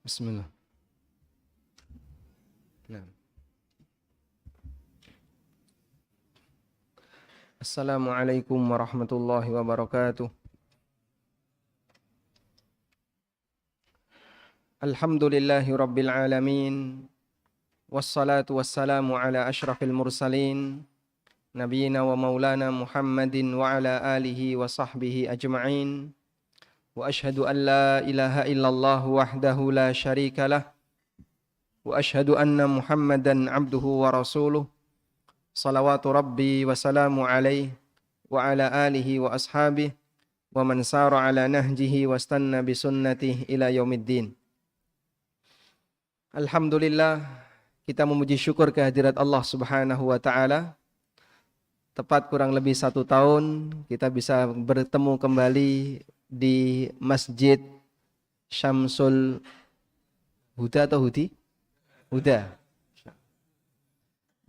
Bismillah. Nah. Assalamualaikum warahmatullahi wabarakatuh. Alhamdulillahi rabbil alamin. Wassalatu wassalamu ala ashrafil mursalin. Nabiyyina wa maulana Muhammadin wa ala alihi wa sahbihi ajma'in. Wa ashhadu an la ilaha illallah wahdahu la syarika lah. Wa ashhadu anna Muhammadan abduhu wa rasuluh. Salawatu Rabbi wa salamu alaih wa ala alihi wa ashabih wa man sara ala nahjihi wa stanna bisunnatih ila yaumiddin. Alhamdulillah, kita memuji syukur kehadirat Allah Subhanahu wa ta'ala. Tepat kurang lebih 1 tahun kita bisa bertemu kembali di Masjid Syamsul Huda atau Hudi? Huda.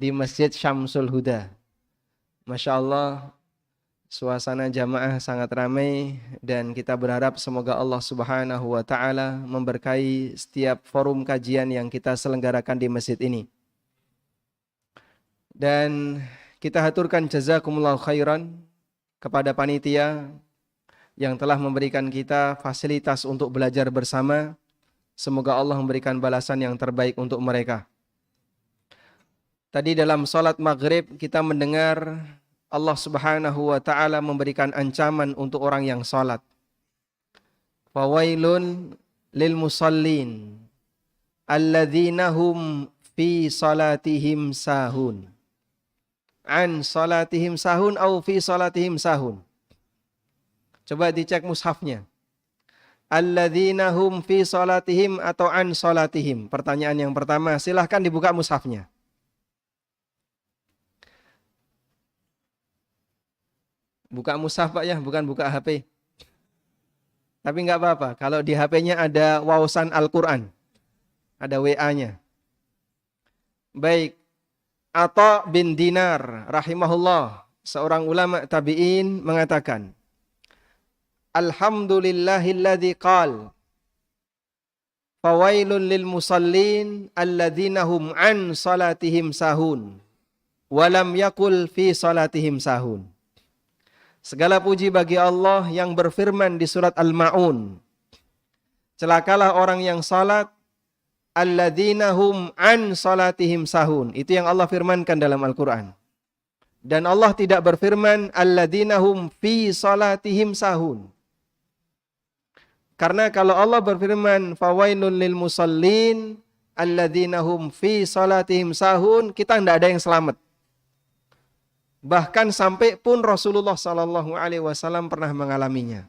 Di Masjid Syamsul Huda. Masya Allah, suasana jamaah sangat ramai dan kita berharap semoga Allah Subhanahu wa ta'ala memberkahi setiap forum kajian yang kita selenggarakan di masjid ini. Dan kita haturkan jazakumullah khairan kepada panitia yang telah memberikan kita fasilitas untuk belajar bersama. Semoga Allah memberikan balasan yang terbaik untuk mereka. Tadi dalam salat maghrib kita mendengar Allah Subhanahu wa ta'ala memberikan ancaman untuk orang yang salat. Fawailun lil musallin alladzina hum fi salatihim sahun. An salatihim sahun atau fi salatihim sahun. Coba dicek mushafnya. Alladzina hum fi salatihim atau an salatihim. Pertanyaan yang pertama, silahkan dibuka mushafnya. Buka mushaf Pak ya, bukan buka HP. Tapi enggak apa-apa, kalau di HP-nya ada wawasan Al-Quran. Ada WA-nya. Baik, Atha bin Dinar rahimahullah, seorang ulama tabi'in mengatakan, Alhamdulillahilladzi qal, fawailun lil musallin alladzina hum an salatihim sahun, walam yakul fi salatihim sahun. Segala puji bagi Allah yang berfirman di surat Al-Ma'un. Celakalah orang yang salat alladzina hum an salatihim sahun. Itu yang Allah firmankan dalam Al-Quran. Dan Allah tidak berfirman alladzina hum fi salatihim sahun. Karena kalau Allah berfirman fawailun lil musallin alladzina hum fi salatihim sahun, kita tidak ada yang selamat. Bahkan sampai pun Rasulullah SAW pernah mengalaminya.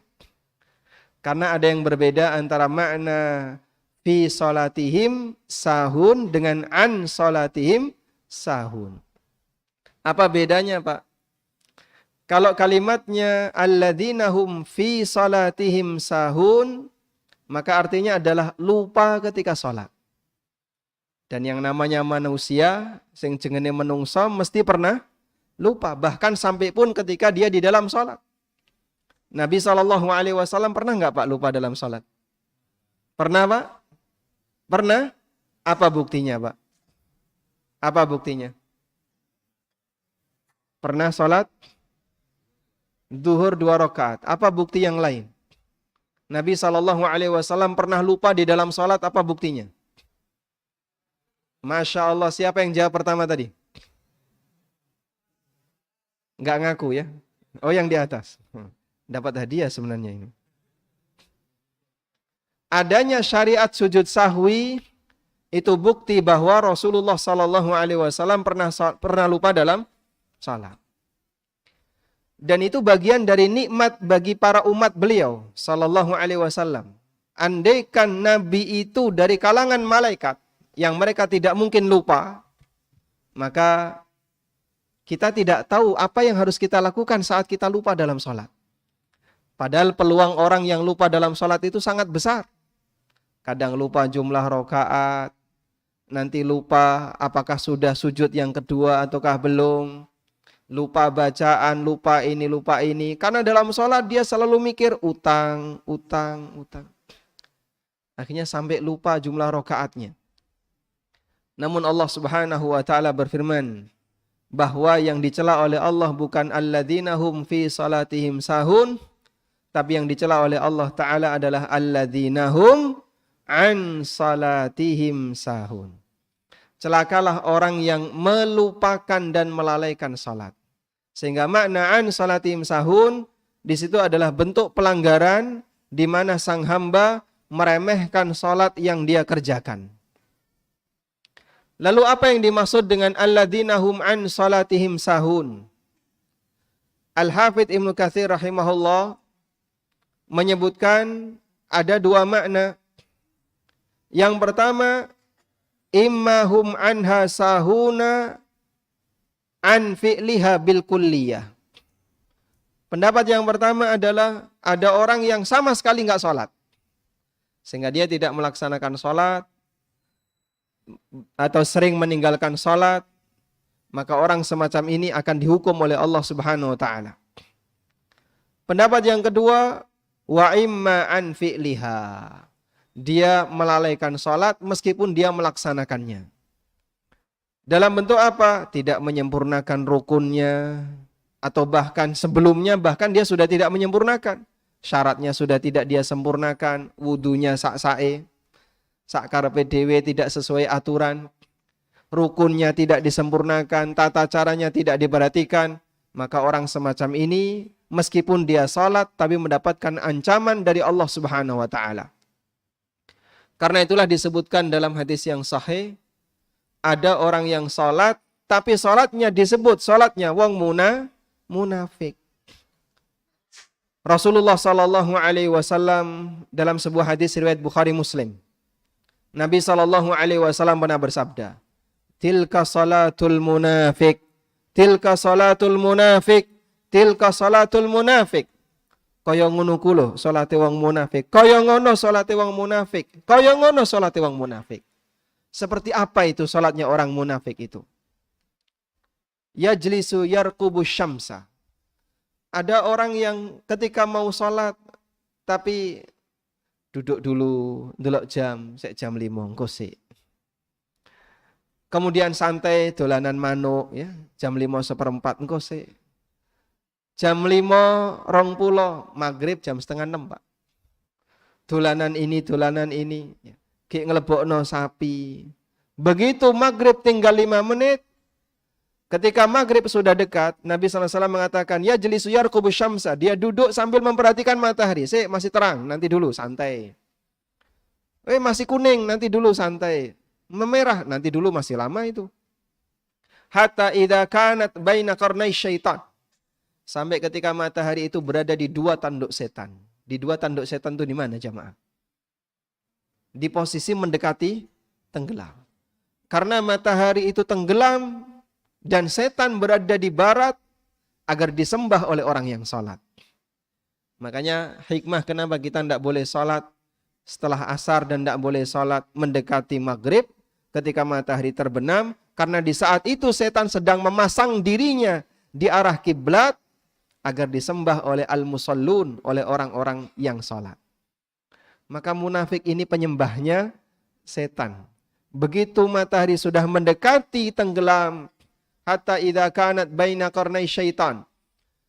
Karena ada yang berbeda antara makna fi salatihim sahun dengan an salatihim sahun. Apa bedanya Pak? Kalau kalimatnya alladzina hum fi salatihim sahun, maka artinya adalah lupa ketika salat. Dan yang namanya manusia, sing jenenge menungso mesti pernah lupa, bahkan sampai pun ketika dia di dalam sholat. Nabi SAW pernah nggak Pak lupa dalam sholat? Pernah Pak? Pernah? Apa buktinya Pak? Apa buktinya? Pernah sholat duhur 2 rakaat. Apa bukti yang lain? Nabi SAW pernah lupa di dalam sholat. Apa buktinya? Masya Allah, siapa yang jawab pertama tadi? Nggak ngaku ya. Oh, yang di atas. Dapat hadiah sebenarnya ini. Adanya syariat sujud sahwi itu bukti bahwa Rasulullah SAW pernah lupa dalam salat. Dan itu bagian dari nikmat bagi para umat beliau SAW. Andaikan Nabi itu dari kalangan malaikat yang mereka tidak mungkin lupa, maka kita tidak tahu apa yang harus kita lakukan saat kita lupa dalam sholat. Padahal peluang orang yang lupa dalam sholat itu sangat besar. Kadang lupa jumlah rakaat, nanti lupa apakah sudah sujud yang kedua ataukah belum, lupa bacaan, lupa ini, lupa ini. Karena dalam sholat dia selalu mikir utang. Akhirnya sampai lupa jumlah rakaatnya. Namun Allah Subhanahu wa taala berfirman bahwa yang dicela oleh Allah bukan alladzina hum fi salatihim sahun, tapi yang dicela oleh Allah taala adalah alladzina hum an salatihim sahun. Celakalah orang yang melupakan dan melalaikan salat. Sehingga makna an salatihim sahun di situ adalah bentuk pelanggaran di mana sang hamba meremehkan salat yang dia kerjakan. Lalu apa yang dimaksud dengan alladzina hum an salatihim sahun? Al-Hafidz Ibnu Katsir rahimahullah menyebutkan ada dua makna. Yang pertama, imma hum anha sahuna an fi'liha bil kulliyah. Pendapat yang pertama adalah ada orang yang sama sekali enggak sholat. Sehingga dia tidak melaksanakan sholat atau sering meninggalkan sholat, maka orang semacam ini akan dihukum oleh Allah Subhanahu wa taala. Pendapat yang kedua, wa imma an fi'liha. Dia melalaikan sholat meskipun dia melaksanakannya. Dalam bentuk apa? Tidak menyempurnakan rukunnya, atau bahkan sebelumnya bahkan dia sudah tidak menyempurnakan. Syaratnya sudah tidak dia sempurnakan, wudunya sak-sae, sakkarepe dhewe tidak sesuai aturan, rukunnya tidak disempurnakan, tata caranya tidak diperhatikan, maka orang semacam ini meskipun dia salat tapi mendapatkan ancaman dari Allah Subhanahu wa taala. Karena itulah disebutkan dalam hadis yang sahih, ada orang yang salat tapi salatnya disebut salatnya wong munafik. Rasulullah sallallahu alaihi wasallam dalam sebuah hadis riwayat Bukhari Muslim, Nabi sallallahu alaihi wasallam pernah bersabda, "Tilka salatul munafik, tilka salatul munafik, tilka salatul munafik." Kaya ngono ku lho salate wong munafik. Kaya ngono salate wong munafik. Kaya ngono salate wong munafik. Seperti apa itu salatnya orang munafik itu? Yajlisu yarqubu syamsa. Ada orang yang ketika mau salat tapi duduk dulu, ndelok jam, sek jam 5 engko sik. Kemudian santai dolanan manuk ya, jam 5:15 engko sik. Jam 5:20 maghrib jam 5:30 Pak. Dolanan ini ya. Ki nglebokno sapi. Begitu maghrib tinggal 5 menit, ketika maghrib sudah dekat, Nabi SAW mengatakan, ya jelisu yarqubu syamsa. Dia duduk sambil memperhatikan matahari. Masih terang, nanti dulu santai. Masih kuning, nanti dulu santai. Memerah, nanti dulu masih lama itu. Hatta idza kanat baina qarnai syaitan. Sampai ketika matahari itu berada di dua tanduk setan. Di dua tanduk setan itu di mana jamaah? Di posisi mendekati tenggelam. Karena matahari itu tenggelam dan setan berada di barat agar disembah oleh orang yang sholat. Makanya hikmah kenapa kita tidak boleh sholat setelah asar dan tidak boleh sholat mendekati maghrib ketika matahari terbenam. Karena di saat itu setan sedang memasang dirinya di arah kiblat agar disembah oleh al-musallun, oleh orang-orang yang sholat. Maka munafik ini penyembahnya setan. Begitu matahari sudah mendekati tenggelam, hatta idza kanat baina qarnai syaitan.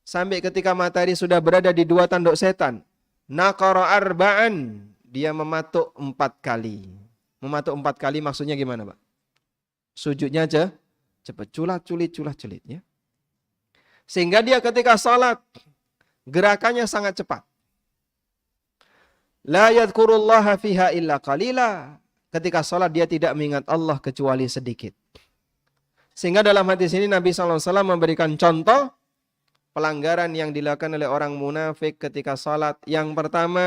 Sampai ketika matahari sudah berada di dua tanduk setan. Naqara arba'an. Dia mematuk 4 kali. Mematuk 4 kali maksudnya gimana, Pak? Sujudnya aja cepat, culat-culit ya. Sehingga dia ketika salat gerakannya sangat cepat. La yadhkurullaha fiha illa qalila. Ketika salat dia tidak mengingat Allah kecuali sedikit. Sehingga dalam hadis ini Nabi SAW memberikan contoh pelanggaran yang dilakukan oleh orang munafik ketika salat. Yang pertama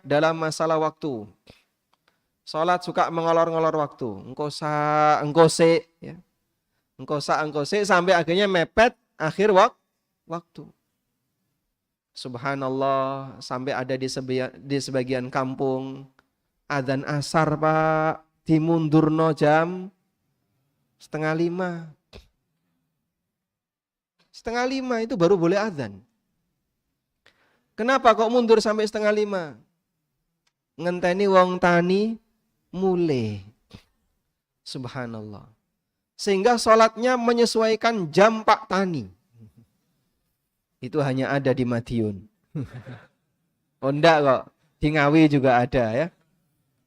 dalam masalah waktu. Salat suka mengolor-ngolor waktu. Engko se ya. Engko se sampai akhirnya mepet akhir waktu. Subhanallah, sampai ada di sebagian kampung adzan asar Pak dimundurno jam 4:30. 4:30 itu baru boleh adzan. Kenapa kok mundur sampai 4:30? ngenteni wong tani mulai. Subhanallah. Sehingga sholatnya menyesuaikan jam Pak Tani. Itu hanya ada di Madiun. Oh enggak kok, di Ngawi juga ada ya.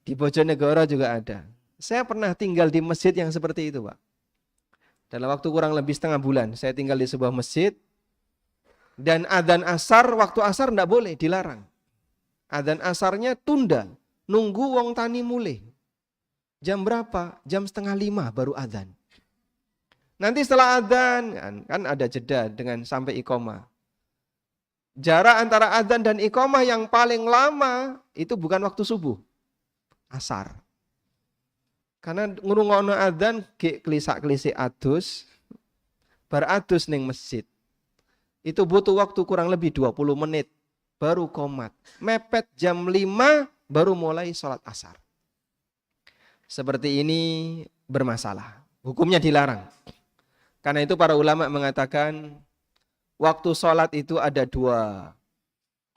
Di Bojonegoro juga ada. Saya pernah tinggal di masjid yang seperti itu, Pak. Dalam waktu kurang lebih setengah bulan, saya tinggal di sebuah masjid. Dan adzan asar, waktu asar enggak boleh, dilarang. Adzan asarnya tunda, nunggu wong tani mulai. Jam berapa? Jam 4:30 baru adzan. Nanti setelah adzan, kan ada jeda dengan sampai iqomah. Jarak antara adzan dan iqomah yang paling lama itu bukan waktu subuh, asar. Karena ngrungokno adzan gek klisak-klisik adus, bar adus ning masjid. Itu butuh waktu kurang lebih 20 menit baru qomat. Mepet jam 5 baru mulai sholat asar. Seperti ini bermasalah. Hukumnya dilarang. Karena itu para ulama mengatakan waktu sholat itu ada dua.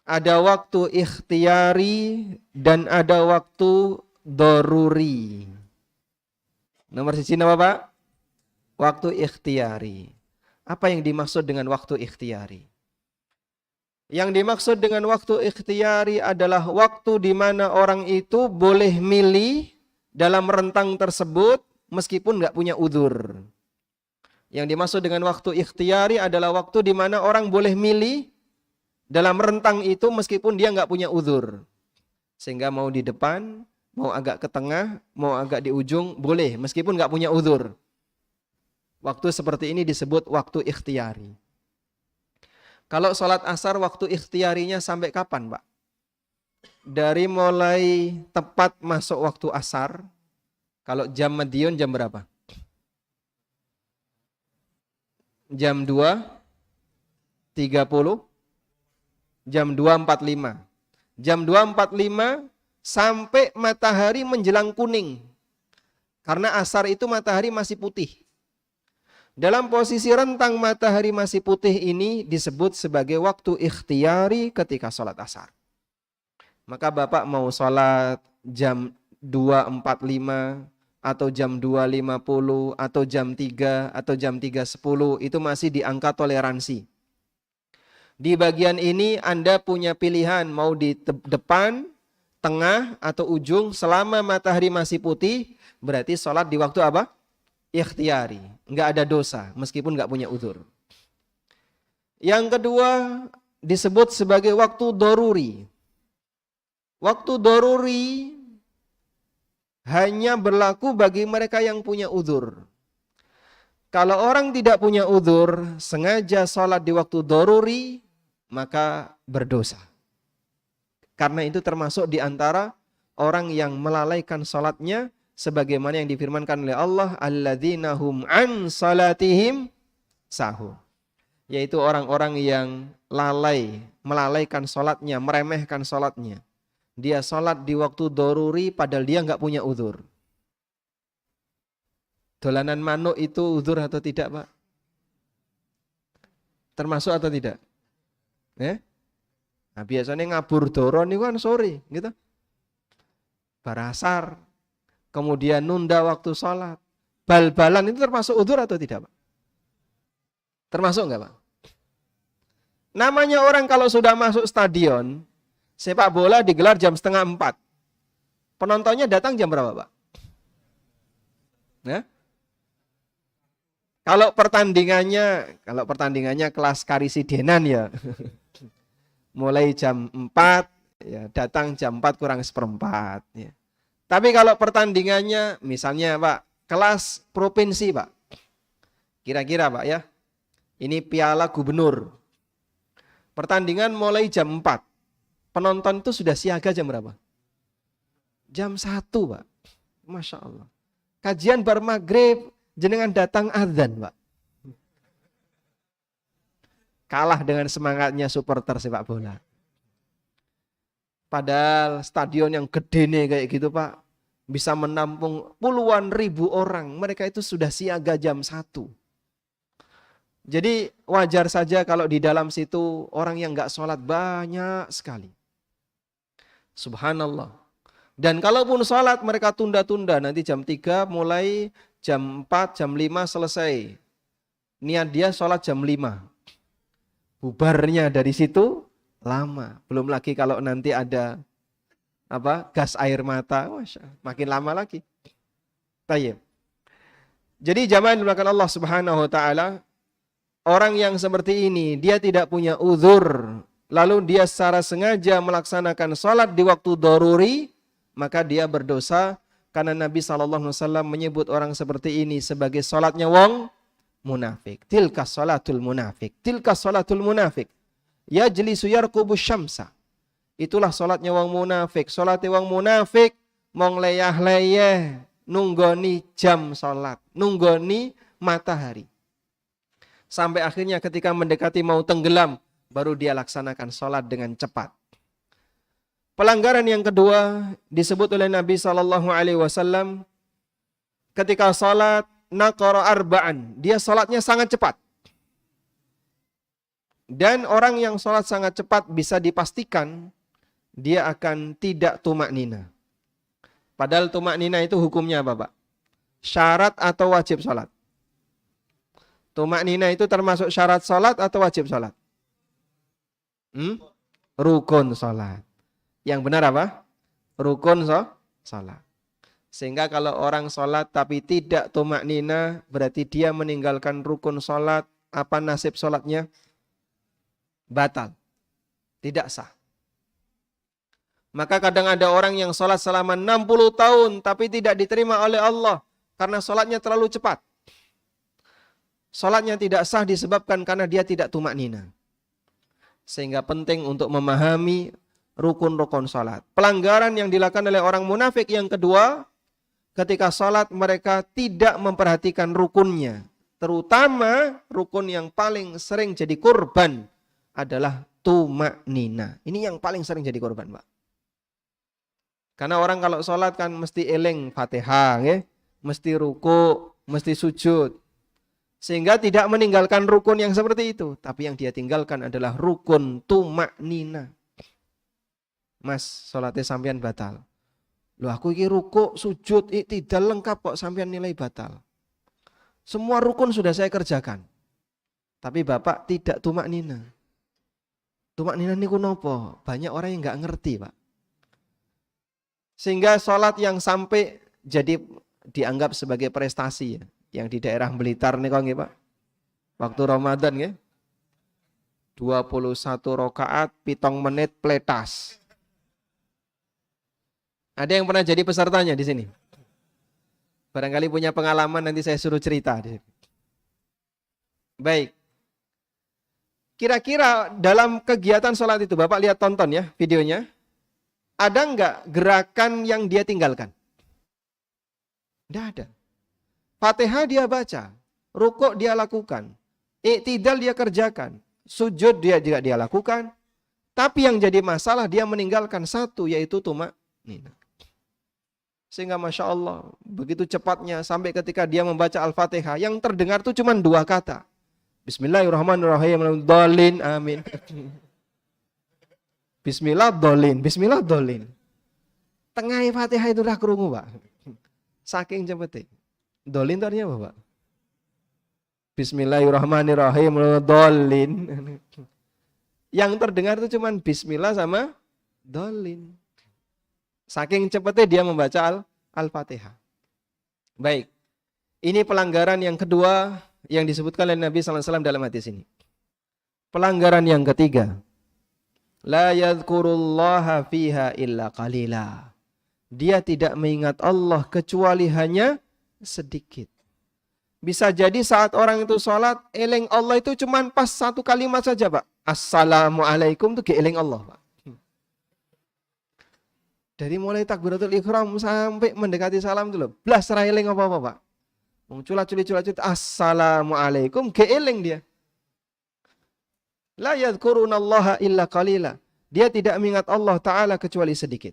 Ada waktu ikhtiyari dan ada waktu doruri. Nomor siji apa Pak? Waktu ikhtiyari. Apa yang dimaksud dengan waktu ikhtiyari? Yang dimaksud dengan waktu ikhtiyari adalah waktu di mana orang itu boleh milih dalam rentang tersebut meskipun nggak punya udzur. Yang dimaksud dengan waktu ikhtiyari adalah waktu di mana orang boleh milih dalam rentang itu meskipun dia nggak punya udzur. Sehingga mau di depan, mau agak ke tengah, mau agak di ujung, boleh meskipun nggak punya udzur. Waktu seperti ini disebut waktu ikhtiyari. Kalau sholat asar waktu ikhtiyarinya sampai kapan, Pak? Dari mulai tepat masuk waktu asar, kalau jam Madiun jam berapa? Jam 2.30, jam 2.45. Jam 2.45 sampai matahari menjelang kuning. Karena asar itu matahari masih putih. Dalam posisi rentang matahari masih putih ini disebut sebagai waktu ikhtiyari ketika sholat asar. Maka Bapak mau sholat jam 2.45 atau jam 2.50 atau jam 3 atau jam 3.10 itu masih di angka toleransi. Di bagian ini Anda punya pilihan mau di depan, tengah atau ujung. Selama matahari masih putih berarti sholat di waktu apa? Ikhtiyari, nggak ada dosa meskipun nggak punya udzur. Yang kedua disebut sebagai waktu doruri. Waktu doruri hanya berlaku bagi mereka yang punya udzur. Kalau orang tidak punya udzur, sengaja sholat di waktu doruri, maka berdosa. Karena itu termasuk di antara orang yang melalaikan sholatnya, sebagaimana yang difirmankan oleh Allah, alladzina hum an salatihim sahun. Yaitu orang-orang yang melalaikan sholatnya, meremehkan sholatnya. Dia sholat di waktu doruri padahal dia nggak punya udzur. Dolanan manuk itu udzur atau tidak, Pak? Termasuk atau tidak? Nah, biasanya ngabur doron itu kan sore, gitu. Barasar. Kemudian nunda waktu sholat. Bal-balan itu termasuk udzur atau tidak, Pak? Termasuk enggak, Pak? Namanya orang kalau sudah masuk stadion, sepak bola digelar jam 3:30. Penontonnya datang jam berapa, Pak? Ya? Kalau pertandingannya kelas karisidenan ya. Mulai jam 4, ya, datang jam 4 kurang seperempat. Ya. Tapi kalau pertandingannya misalnya Pak, kelas provinsi Pak. Kira-kira Pak ya, ini Piala Gubernur. Pertandingan mulai jam 4. Penonton itu sudah siaga jam berapa? Jam 1 Pak. Masya Allah. Kajian bar maghrib, jenengan datang adzan Pak. Kalah dengan semangatnya supporter sepak bola. Padahal stadion yang gede nih kayak gitu Pak, bisa menampung puluhan ribu orang. Mereka itu sudah siaga jam 1. Jadi wajar saja kalau di dalam situ orang yang gak sholat banyak sekali. Subhanallah. Dan kalaupun sholat mereka tunda-tunda, nanti jam 3 mulai, jam 4, jam 5 selesai. Niat dia sholat jam 5. Bubarnya dari situ lama. Belum lagi kalau nanti ada gas air mata, makin lama lagi. Tayyib. Jadi jamaah dimulakan Allah Subhanahu wa taala, orang yang seperti ini dia tidak punya uzur, lalu dia secara sengaja melaksanakan sholat di waktu daruri, maka dia berdosa karena Nabi SAW menyebut orang seperti ini sebagai sholatnya wong munafik. Tilka sholatul munafik. Tilka sholatul munafik. Yajlisu yarqubus syamsa. Itulah sholatnya wong munafik. Sholatnya wong munafik mong leyah-leyeh nunggoni jam sholat, nunggoni matahari. Sampai akhirnya ketika mendekati mau tenggelam, baru dia laksanakan sholat dengan cepat. Pelanggaran yang kedua disebut oleh Nabi SAW ketika salat naqara arba'an, dia salatnya sangat cepat. Dan orang yang salat sangat cepat bisa dipastikan dia akan tidak tumak nina. Padahal tumak nina itu hukumnya apa, Pak? Syarat atau wajib salat? Tumak nina itu termasuk syarat salat atau wajib salat? Rukun salat. Yang benar apa? Rukun salat. Sehingga kalau orang salat tapi tidak tumak nina, berarti dia meninggalkan rukun salat. Apa nasib salatnya? Batal. Tidak sah. Maka kadang ada orang yang salat selama 60 tahun tapi tidak diterima oleh Allah karena salatnya terlalu cepat. Salatnya tidak sah disebabkan karena dia tidak tumak nina. Sehingga penting untuk memahami rukun-rukun salat. Pelanggaran yang dilakukan oleh orang munafik yang kedua, ketika salat mereka tidak memperhatikan rukunnya. Terutama rukun yang paling sering jadi korban adalah tumak nina. Ini yang paling sering jadi korban, Pak. Karena orang kalau salat kan mesti eling Fatihah, ya? Mesti ruku, mesti sujud. Sehingga tidak meninggalkan rukun yang seperti itu. Tapi yang dia tinggalkan adalah rukun tumak nina. Mas, sholatnya sampean batal. Loh aku ini ruku, sujud, iktidal lengkap kok sampean nilai batal. Semua rukun sudah saya kerjakan. Tapi Bapak tidak tumak nina. Tumak nina niku nopo? Banyak orang yang nggak ngerti, Pak. Sehingga sholat yang sampai jadi dianggap sebagai prestasi ya. Yang di daerah Blitar nih kok Pak. Waktu Ramadan ya. 21 rakaat, 7 menit pletas. Ada yang pernah jadi pesertanya di sini? Barangkali punya pengalaman, nanti saya suruh cerita. Baik. Kira-kira dalam kegiatan sholat itu, Bapak lihat tonton ya videonya. Ada enggak gerakan yang dia tinggalkan? Tidak ada. Fatihah dia baca. Rukuk dia lakukan. Iktidal dia kerjakan. Sujud dia juga dia lakukan. Tapi yang jadi masalah dia meninggalkan satu, yaitu tumak nina. Sehingga Masya Allah, begitu cepatnya sampai ketika dia membaca Al-Fatihah, yang terdengar itu cuma 2 kata. Bismillahirrahmanirrahim, dolin, amin. Bismillah, dolin, bismillah, dolin. Tengah Fatihah itu dah kerungu, Pak. Saking cepetnya. Dolin itu artinya apa, Pak? Bismillahirrahmanirrahim, dolin. Yang terdengar itu cuma bismillah sama dolin. Saking cepatnya dia membaca Al-Fatihah. Baik. Ini pelanggaran yang kedua yang disebutkan oleh Nabi SAW dalam hadis ini. Pelanggaran yang ketiga. La yadhkurullaha fiha illa qalila. Dia tidak mengingat Allah kecuali hanya sedikit. Bisa jadi saat orang itu sholat, eling Allah itu cuma pas 1 kalimat saja, Pak. Assalamualaikum itu eling Allah, Pak. Dari mulai takbiratul ihram sampai mendekati salam itu loh. Blas ra eling apa-apa, Pak. Wong culat-culit assalamualaikum geeling dia. La yadhkurunallaha illa qalila. Dia tidak mengingat Allah Ta'ala kecuali sedikit.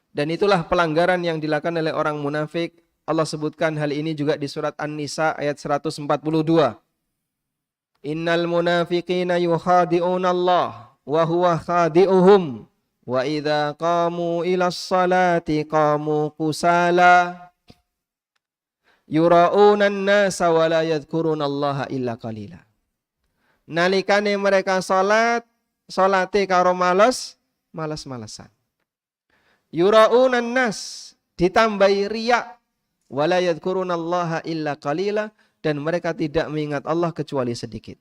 Dan itulah pelanggaran yang dilakukan oleh orang munafik. Allah sebutkan hal ini juga di surat An-Nisa ayat 142. Innal munafiqina yukhadi'unallah wa huwa khadi'uhum Wa idza qamu ilas salati qamu kusala yura'unan nasa wa la yadhkurunallaha illa qalila. Nalikane mereka salat, salate karo malas-malesan. Yura'unan nas, ditambahi riya, wa la yadhkurunallaha illa qalila, dan mereka tidak mengingat Allah kecuali sedikit.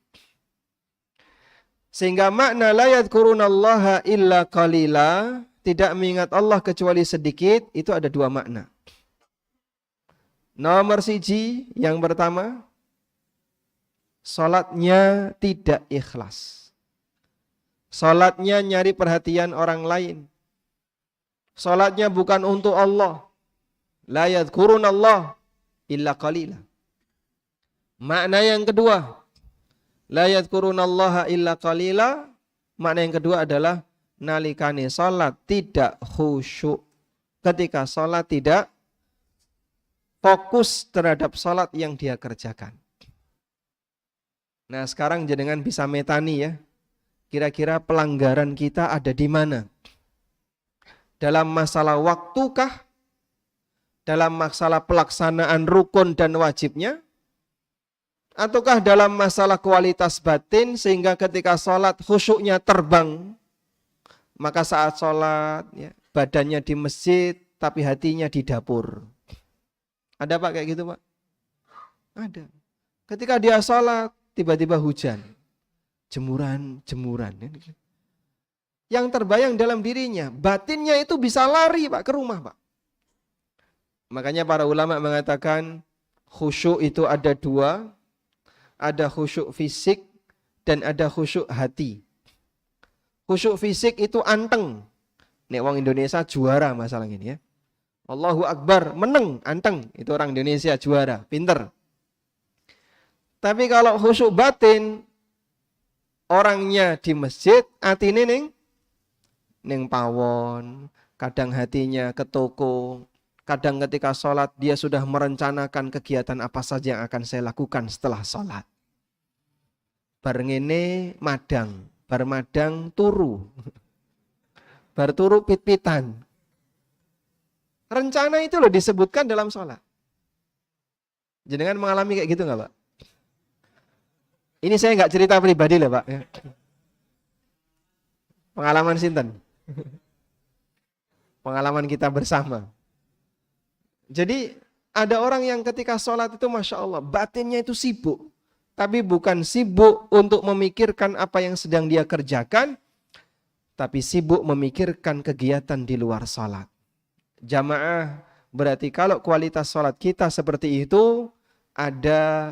Sehingga makna la yadhkurunallaha illa qalila, tidak mengingat Allah kecuali sedikit, itu ada dua makna. Nomor siji, yang pertama, salatnya tidak ikhlas. Salatnya nyari perhatian orang lain. Salatnya bukan untuk Allah. La yadhkurunallah illa qalila. Makna yang kedua, la yadhkurunallaha illa qalila, makna yang kedua adalah nalikane salat tidak khusyuk. Ketika salat tidak fokus terhadap salat yang dia kerjakan. Nah, sekarang jenengan bisa metani ya. Kira-kira pelanggaran kita ada di mana? Dalam masalah waktukah? Dalam masalah pelaksanaan rukun dan wajibnya? Ataukah dalam masalah kualitas batin sehingga ketika salat khusyuknya terbang? Maka saat salat ya, badannya di masjid tapi hatinya di dapur. Ada Pak kayak gitu Pak? Ada. Ketika dia sholat, tiba-tiba hujan. Jemuran. Yang terbayang dalam dirinya, batinnya itu bisa lari Pak ke rumah Pak. Makanya para ulama mengatakan khusyuk itu ada dua. Ada khusyuk fisik dan ada khusyuk hati. Khusyuk fisik itu anteng. Nek wong Indonesia juara masalah ini ya. Allahu Akbar, menang, anteng. Itu orang Indonesia juara, pinter. Tapi kalau khusyuk batin, orangnya di masjid, atine ning pawon, kadang hatinya ke toko, kadang ketika sholat dia sudah merencanakan kegiatan apa saja yang akan saya lakukan setelah sholat. Bar ngene madang, bar madang turu. Bar turu pit-pitan. Rencana itu loh disebutkan dalam sholat. Jenengan mengalami kayak gitu nggak Pak? Ini saya nggak cerita pribadi loh Pak. Pengalaman sinten? Pengalaman kita bersama. Jadi ada orang yang ketika sholat itu Masya Allah, batinnya itu sibuk. Tapi bukan sibuk untuk memikirkan apa yang sedang dia kerjakan, tapi sibuk memikirkan kegiatan di luar sholat. Jamaah, berarti kalau kualitas sholat kita seperti itu, ada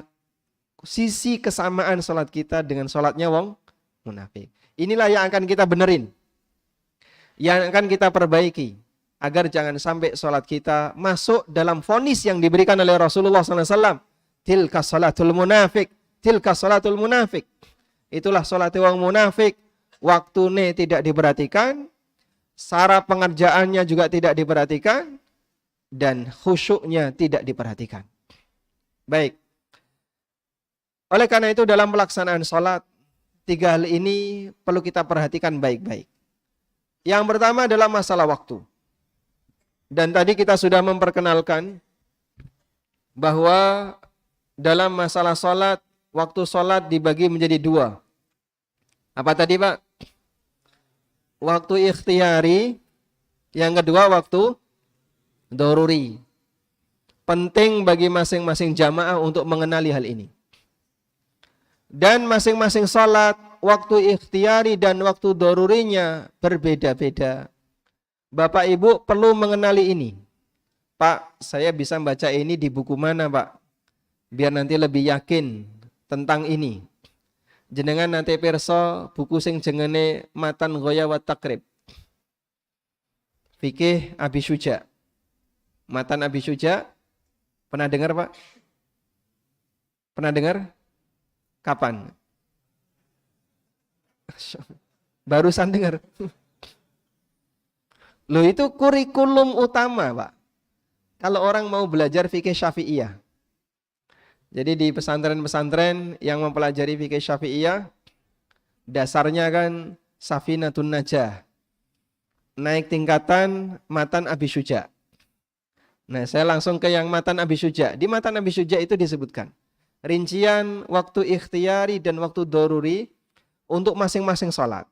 sisi kesamaan sholat kita dengan sholatnya wong munafik. Inilah yang akan kita benerin, yang akan kita perbaiki, agar jangan sampai sholat kita masuk dalam vonis yang diberikan oleh Rasulullah SAW. Tilka sholatul munafik, tilka sholatul munafik. Itulah sholat wong munafik, waktune tidak diperhatikan, cara pengerjaannya juga tidak diperhatikan, dan khusyuknya tidak diperhatikan. Baik. Oleh karena itu dalam pelaksanaan sholat, tiga hal ini perlu kita perhatikan baik-baik. Yang pertama adalah masalah waktu. Dan tadi kita sudah memperkenalkan bahwa dalam masalah sholat, waktu sholat dibagi menjadi dua. Apa tadi Pak? Waktu ikhtiyari, yang kedua waktu doruri. Penting bagi masing-masing jamaah untuk mengenali hal ini. Dan masing-masing salat, waktu ikhtiyari dan waktu dorurinya berbeda-beda. Bapak Ibu perlu mengenali ini. Pak, saya bisa baca ini di buku mana Pak? Biar nanti lebih yakin tentang ini. Jenengan nanti perso buku sing jengene Matan Ghoya wa Takrib. Fikih Abi Syuja. Matan Abi Syuja. Pernah dengar Pak? Pernah dengar? Kapan? Barusan dengar. Loh itu kurikulum utama Pak. Kalau orang mau belajar fikih Syafi'iyah. Jadi di pesantren-pesantren yang mempelajari fikih Syafi'iyah, dasarnya kan Safinatun Najah. naik tingkatan matan Abi Syuja. Nah, saya langsung ke yang matan Abi Syuja. Di matan Abi Syuja itu disebutkan rincian waktu ikhtiyari dan waktu doruri untuk masing-masing sholat.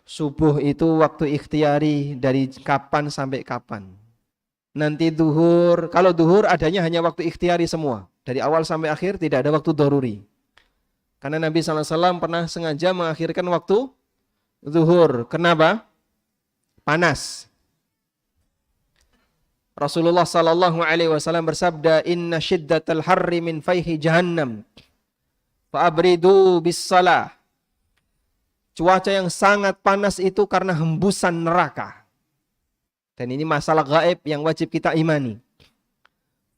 Subuh itu waktu ikhtiyari dari kapan sampai kapan. Nanti duhur, kalau duhur adanya hanya waktu ikhtiyari semua. Dari awal sampai akhir tidak ada waktu doruri. Karena Nabi SAW pernah sengaja mengakhirkan waktu duhur. Kenapa? Panas. Rasulullah sallallahu alaihi wasallam bersabda, "Inna syiddatal harri min fayhi jahannam. Fa'abridu bis salah." Cuaca yang sangat panas itu karena hembusan neraka. Dan ini masalah gaib yang wajib kita imani.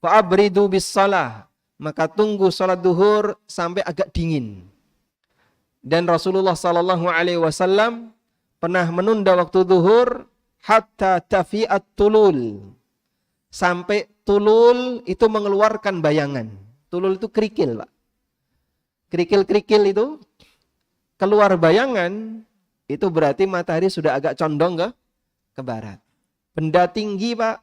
Fa'abridu bis salah. Maka tunggu salat duhur sampai agak dingin. Dan Rasulullah sallallahu alaihi wasallam pernah menunda waktu duhur hatta tafi'at tulul. Sampai tulul itu mengeluarkan bayangan. Tulul itu kerikil, Pak. Kerikil-kerikil itu keluar bayangan, itu berarti matahari sudah agak condong ke barat. Benda tinggi, Pak,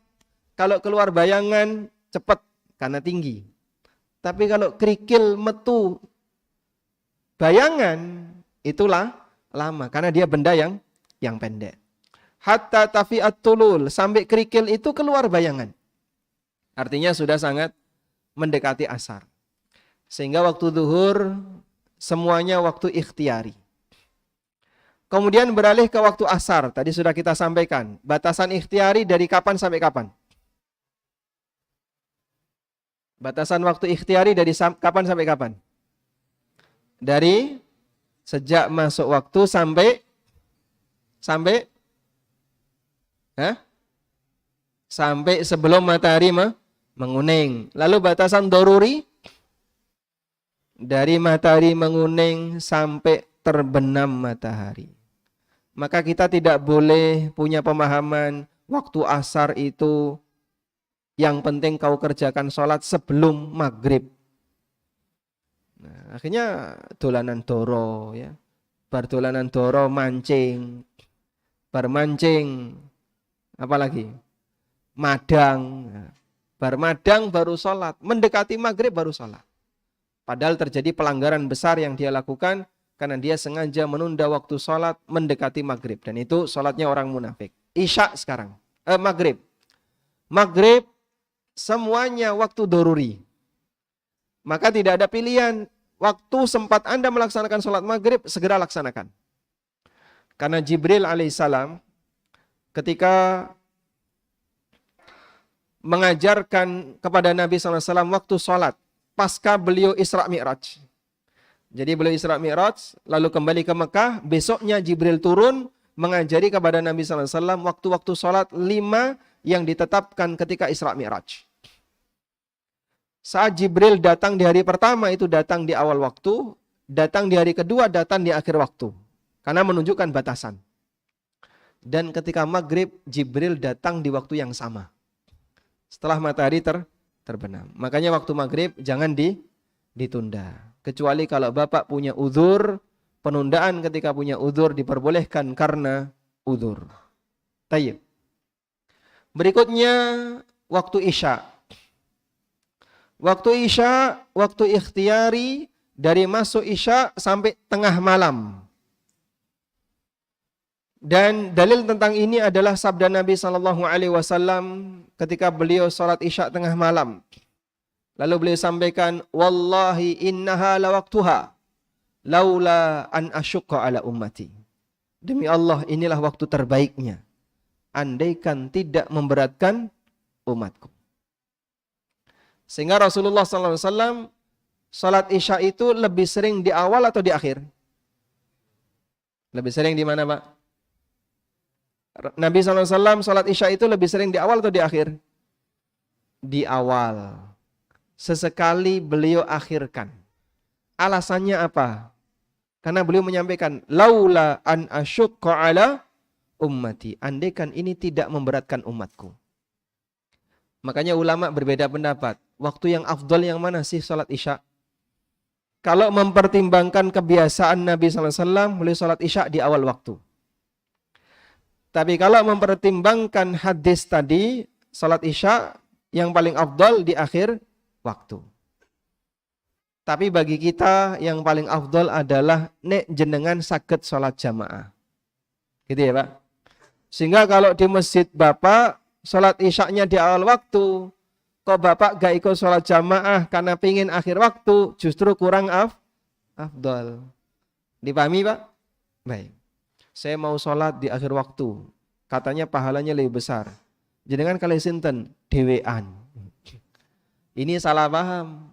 kalau keluar bayangan cepat karena tinggi. Tapi kalau kerikil metu bayangan, itulah lama karena dia benda yang pendek. Hatta tafi'at tulul, sampai kerikil itu keluar bayangan. Artinya sudah sangat mendekati asar. Sehingga waktu zuhur semuanya waktu ikhtiyari. Kemudian beralih ke waktu asar. Tadi sudah kita sampaikan. Batasan ikhtiyari dari kapan sampai kapan? Batasan waktu ikhtiyari dari kapan sampai kapan? Dari sejak masuk waktu sampai sebelum matahari menguning. Lalu batasan doruri dari matahari menguning sampai terbenam matahari. Maka kita tidak boleh punya pemahaman waktu asar itu yang penting kau kerjakan sholat sebelum maghrib. Nah, akhirnya dolanan doro, ya. Bar dolanan doro mancing, bar mancing, apalagi madang. Bar madang baru sholat, mendekati maghrib baru sholat. Padahal terjadi pelanggaran besar yang dia lakukan karena dia sengaja menunda waktu sholat mendekati maghrib. Dan itu sholatnya orang munafik. Isya sekarang, maghrib. Maghrib semuanya waktu doruri. Maka tidak ada pilihan. Waktu sempat Anda melaksanakan sholat maghrib, segera laksanakan. Karena Jibril alaihissalam ketika mengajarkan kepada Nabi SAW waktu sholat pasca beliau Isra Mi'raj. Jadi beliau Isra Mi'raj lalu kembali ke Mekah, besoknya Jibril turun mengajari kepada Nabi SAW waktu-waktu sholat 5 yang ditetapkan ketika Isra Mi'raj. Saat Jibril datang di hari pertama itu datang di awal waktu, datang di hari kedua datang di akhir waktu. Karena menunjukkan batasan. Dan ketika maghrib Jibril datang di waktu yang sama. Setelah matahari terbenam. Makanya waktu maghrib jangan ditunda. Kecuali kalau Bapak punya uzur, penundaan ketika punya uzur diperbolehkan karena uzur. Tayyib. Berikutnya waktu Isya. Waktu Isya, waktu ikhtiyari dari masuk Isya sampai tengah malam. Dan dalil tentang ini adalah sabda Nabi SAW ketika beliau sholat Isya tengah malam. Lalu beliau sampaikan, "Wallahi innaha lawaktuha, laula an asyukka ala ummati." Demi Allah, inilah waktu terbaiknya. Andaikan tidak memberatkan umatku. Sehingga Rasulullah SAW sholat Isya itu lebih sering di awal atau di akhir? Lebih sering di mana, Pak? Nabi SAW sholat Isya itu lebih sering di awal atau di akhir? Di awal. Sesekali beliau akhirkan. Alasannya apa? Karena beliau menyampaikan, laula an asyukka ala ummati. Andaikan ini tidak memberatkan umatku. Makanya ulama berbeda pendapat. Waktu yang afdal yang mana sih sholat Isya? Kalau mempertimbangkan kebiasaan Nabi SAW, beliau sholat Isya di awal waktu. Tapi kalau mempertimbangkan hadis tadi, salat Isya yang paling afdal di akhir waktu. Tapi bagi kita yang paling afdal adalah nek jenengan saged salat jamaah. Gitu ya, Pak. Sehingga kalau di masjid Bapak salat Isyaknya di awal waktu, kok Bapak gak ikut salat jamaah karena pingin akhir waktu, justru kurang afdal. Dipahami, Pak? Baik. Saya mau sholat di akhir waktu. Katanya pahalanya lebih besar. Jenengan kali sinten dewean. Ini salah paham.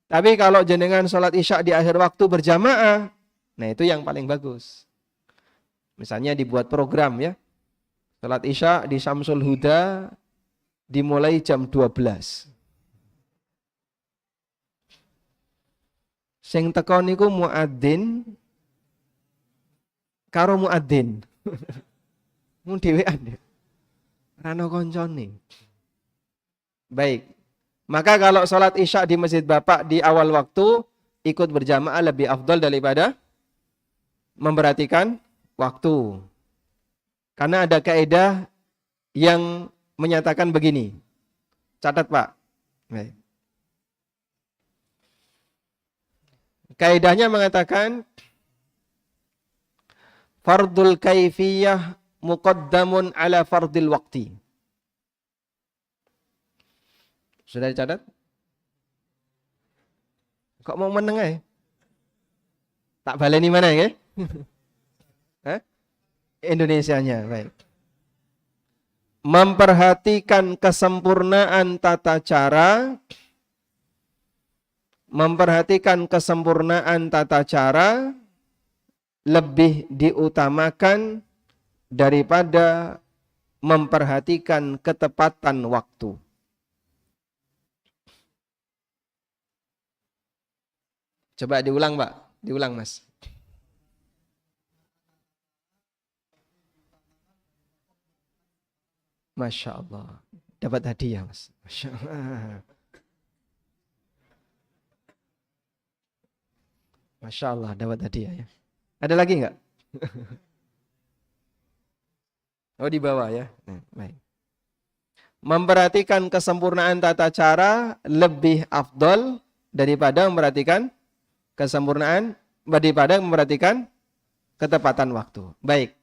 Tapi kalau jenengan sholat Isya di akhir waktu berjamaah, nah itu yang paling bagus. Misalnya dibuat program ya. Sholat Isya di Syamsul Huda dimulai jam 12. Sing teko niku muadzin karo muadzin. Mun dhewean ya. Rano koncone. Baik. Maka kalau sholat Isya di masjid Bapak di awal waktu, ikut berjamaah lebih afdal daripada memperhatikan waktu. Karena ada kaidah yang menyatakan begini. Catat, Pak. Baik. Kaidahnya mengatakan fardul kaifiyah muqaddamun ala fardil waqti. Sudah dicatat? Kok mau menengah ya? Tak baleni mana ya? Indonesianya, baik. Memperhatikan kesempurnaan tata cara, lebih diutamakan daripada memperhatikan ketepatan waktu. Coba diulang, Pak. Diulang, Mas. Masya Allah. Dapat hadiah, Mas. Masya Allah. Masya Allah, dapat hadiah ya. Ada lagi nggak? Oh, di bawah ya. Baik. Memperhatikan kesempurnaan tata cara lebih afdol daripada memperhatikan ketepatan waktu. Baik.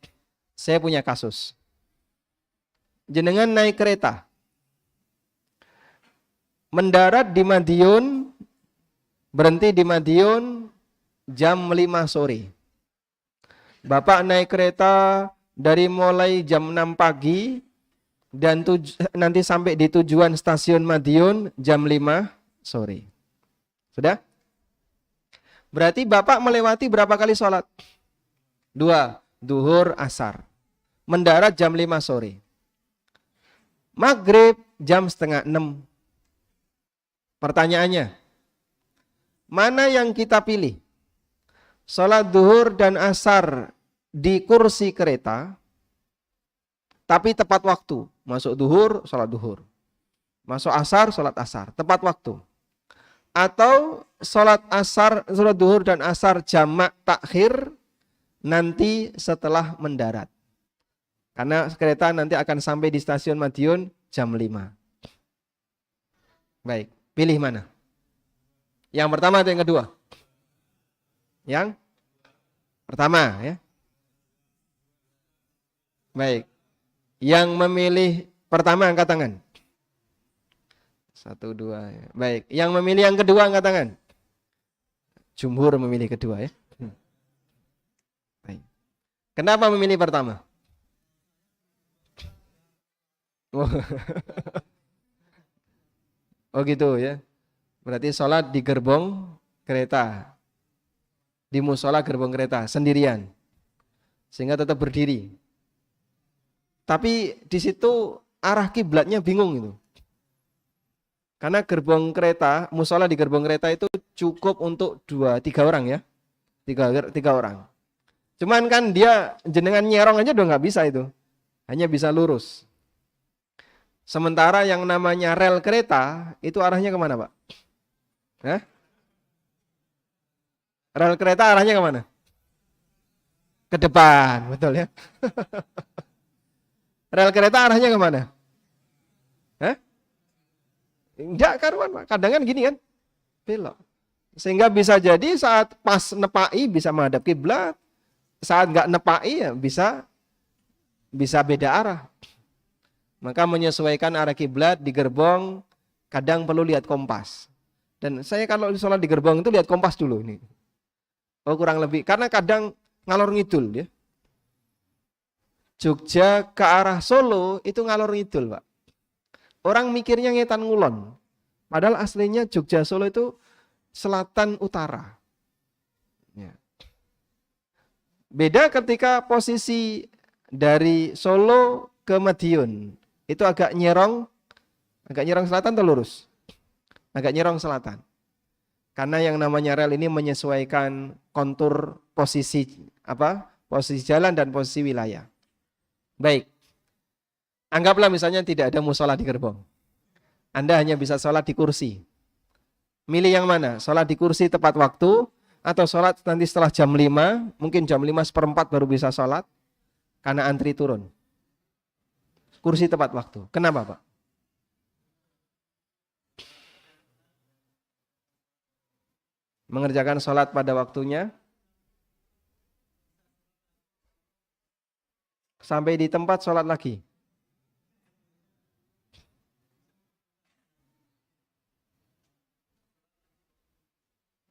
Saya punya kasus. Jenengan naik kereta. Mendarat di Madiun, berhenti di Madiun jam 5 sore. Bapak naik kereta dari mulai jam 6 pagi dan nanti sampai di tujuan stasiun Madiun jam 5 sore. Sudah? Berarti Bapak melewati berapa kali sholat? 2, duhur, asar. Mendarat jam 5 sore. Maghrib jam setengah 6. Pertanyaannya, mana yang kita pilih? Sholat duhur dan asar di kursi kereta, tapi tepat waktu. Masuk duhur, sholat duhur. Masuk asar, sholat asar. Tepat waktu. Atau sholat duhur dan asar jamak takhir nanti setelah mendarat. Karena kereta nanti akan sampai di stasiun Madiun jam 5. Baik, pilih mana? Yang pertama atau yang kedua? Yang pertama ya. Baik. Yang memilih pertama angkat tangan. 1, 2 ya. Baik. Yang memilih yang kedua angkat tangan. Jumhur memilih kedua ya. Baik. Kenapa memilih pertama? Oh gitu ya. Berarti sholat di gerbong kereta. Di musola gerbong kereta sendirian. Sehingga tetap berdiri. Tapi di situ arah kiblatnya bingung itu. Karena gerbong kereta, musola di gerbong kereta itu cukup untuk 2-3 orang ya. 3 orang. Cuman kan dia jenengan nyerong aja udah nggak bisa itu. Hanya bisa lurus. Sementara yang namanya rel kereta itu arahnya kemana, Pak? Hah? Rel kereta arahnya kemana? Ke depan, betul ya. Rel kereta arahnya kemana? Hah? Enggak karuan, Pak. Kadang kan gini kan, belok. Sehingga bisa jadi saat pas nepai bisa menghadap kiblat, saat nggak nepai ya bisa beda arah. Maka menyesuaikan arah kiblat di gerbong kadang perlu lihat kompas. Dan saya kalau sholat di gerbong itu lihat kompas dulu ini. Oh kurang lebih, karena kadang ngalor ngidul ya. Jogja ke arah Solo itu ngalor ngidul, Pak. Orang mikirnya ngetan ngulon. Padahal aslinya Jogja Solo itu selatan utara. Ya. Beda ketika posisi dari Solo ke Madiun. Itu agak nyerong selatan atau lurus? Agak nyerong selatan. Karena yang namanya rel ini menyesuaikan kontur posisi posisi jalan dan posisi wilayah. Baik. Anggaplah misalnya tidak ada musola di gerbong. Anda hanya bisa sholat di kursi. Milih yang mana? Sholat di kursi tepat waktu atau sholat nanti setelah jam 5, mungkin jam 5:15 baru bisa sholat karena antri turun. Kursi tepat waktu. Kenapa, Pak? Mengerjakan sholat pada waktunya. Sampai di tempat sholat lagi.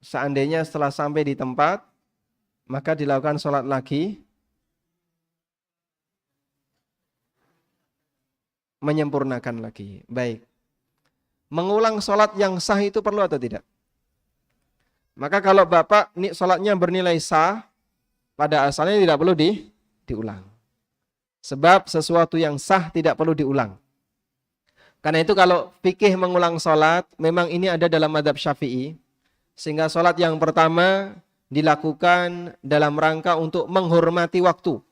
Seandainya setelah sampai di tempat, maka dilakukan sholat lagi, menyempurnakan lagi. Baik. Mengulang sholat yang sah itu perlu atau tidak? Maka kalau Bapak sholatnya bernilai sah, pada asalnya tidak perlu diulang. Sebab sesuatu yang sah tidak perlu diulang. Karena itu kalau fikih mengulang sholat, memang ini ada dalam mazhab Syafi'i. Sehingga sholat yang pertama dilakukan dalam rangka untuk menghormati waktu.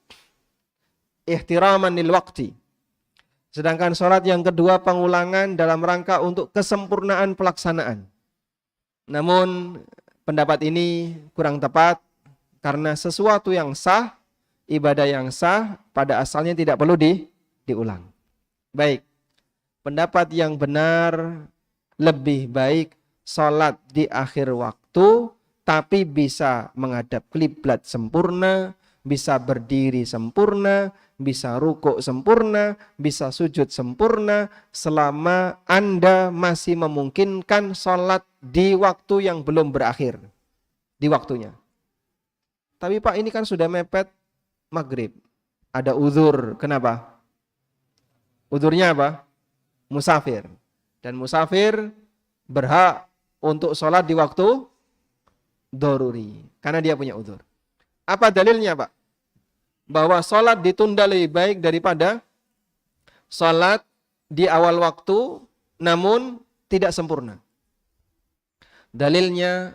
Ihtiraman lil waqti. Sedangkan sholat yang kedua pengulangan dalam rangka untuk kesempurnaan pelaksanaan. Namun pendapat ini kurang tepat karena sesuatu yang sah, ibadah yang sah pada asalnya tidak perlu diulang. Baik. Pendapat yang benar lebih baik sholat di akhir waktu, tapi bisa menghadap kiblat sempurna, bisa berdiri sempurna, bisa rukuk sempurna, bisa sujud sempurna, selama Anda masih memungkinkan sholat di waktu yang belum berakhir, di waktunya. Tapi Pak ini kan sudah mepet maghrib, ada uzur, kenapa? Uzurnya apa? Musafir. Dan musafir berhak untuk sholat di waktu doruri. Karena dia punya uzur. Apa dalilnya Pak? Bahwa sholat ditunda lebih baik daripada sholat di awal waktu namun tidak sempurna. Dalilnya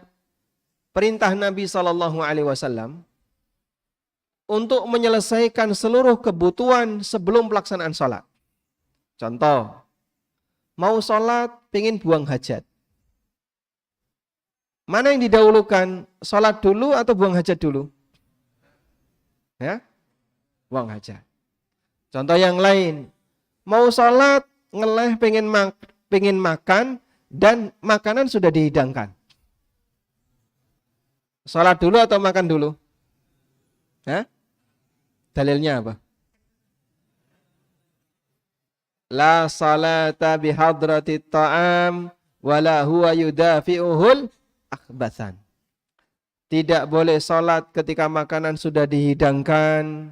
perintah Nabi SAW untuk menyelesaikan seluruh kebutuhan sebelum pelaksanaan sholat. Contoh, mau sholat pengen buang hajat. Mana yang didahulukan? Sholat dulu atau buang hajat dulu? Ya, buang hajat. Contoh yang lain, mau sholat, ngeleh, pengen makan, dan makanan sudah dihidangkan. Sholat dulu atau makan dulu? Ya? Dalilnya apa? La salata bihadrati ta'am wala huwa yudafi'uhul akhbathan. Tidak boleh sholat ketika makanan sudah dihidangkan.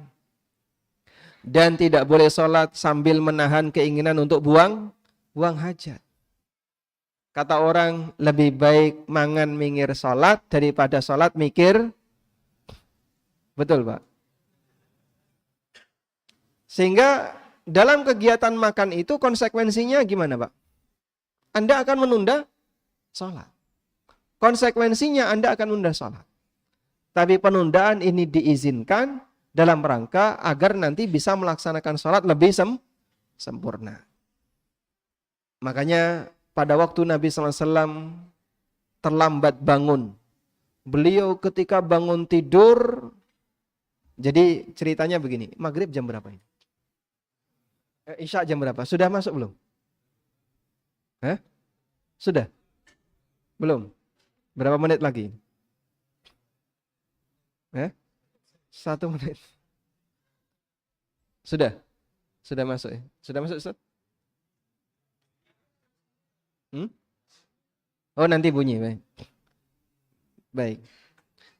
Dan tidak boleh sholat sambil menahan keinginan untuk buang hajat. Kata orang, lebih baik mangan mingir sholat daripada sholat mikir. Betul Pak? Sehingga dalam kegiatan makan itu konsekuensinya gimana Pak? Anda akan menunda sholat. Konsekuensinya Anda akan menunda sholat. Tapi penundaan ini diizinkan dalam rangka agar nanti bisa melaksanakan sholat lebih sempurna. Makanya pada waktu Nabi SAW terlambat bangun. Beliau ketika bangun tidur, jadi ceritanya begini, maghrib jam berapa ini? Isya jam berapa? Sudah masuk belum? Hah? Sudah? Belum? Berapa menit lagi? Hah? 1 menit. Sudah? Sudah masuk ya? Sudah masuk, Ustaz? Hmm? Oh, nanti bunyi. Baik. Baik.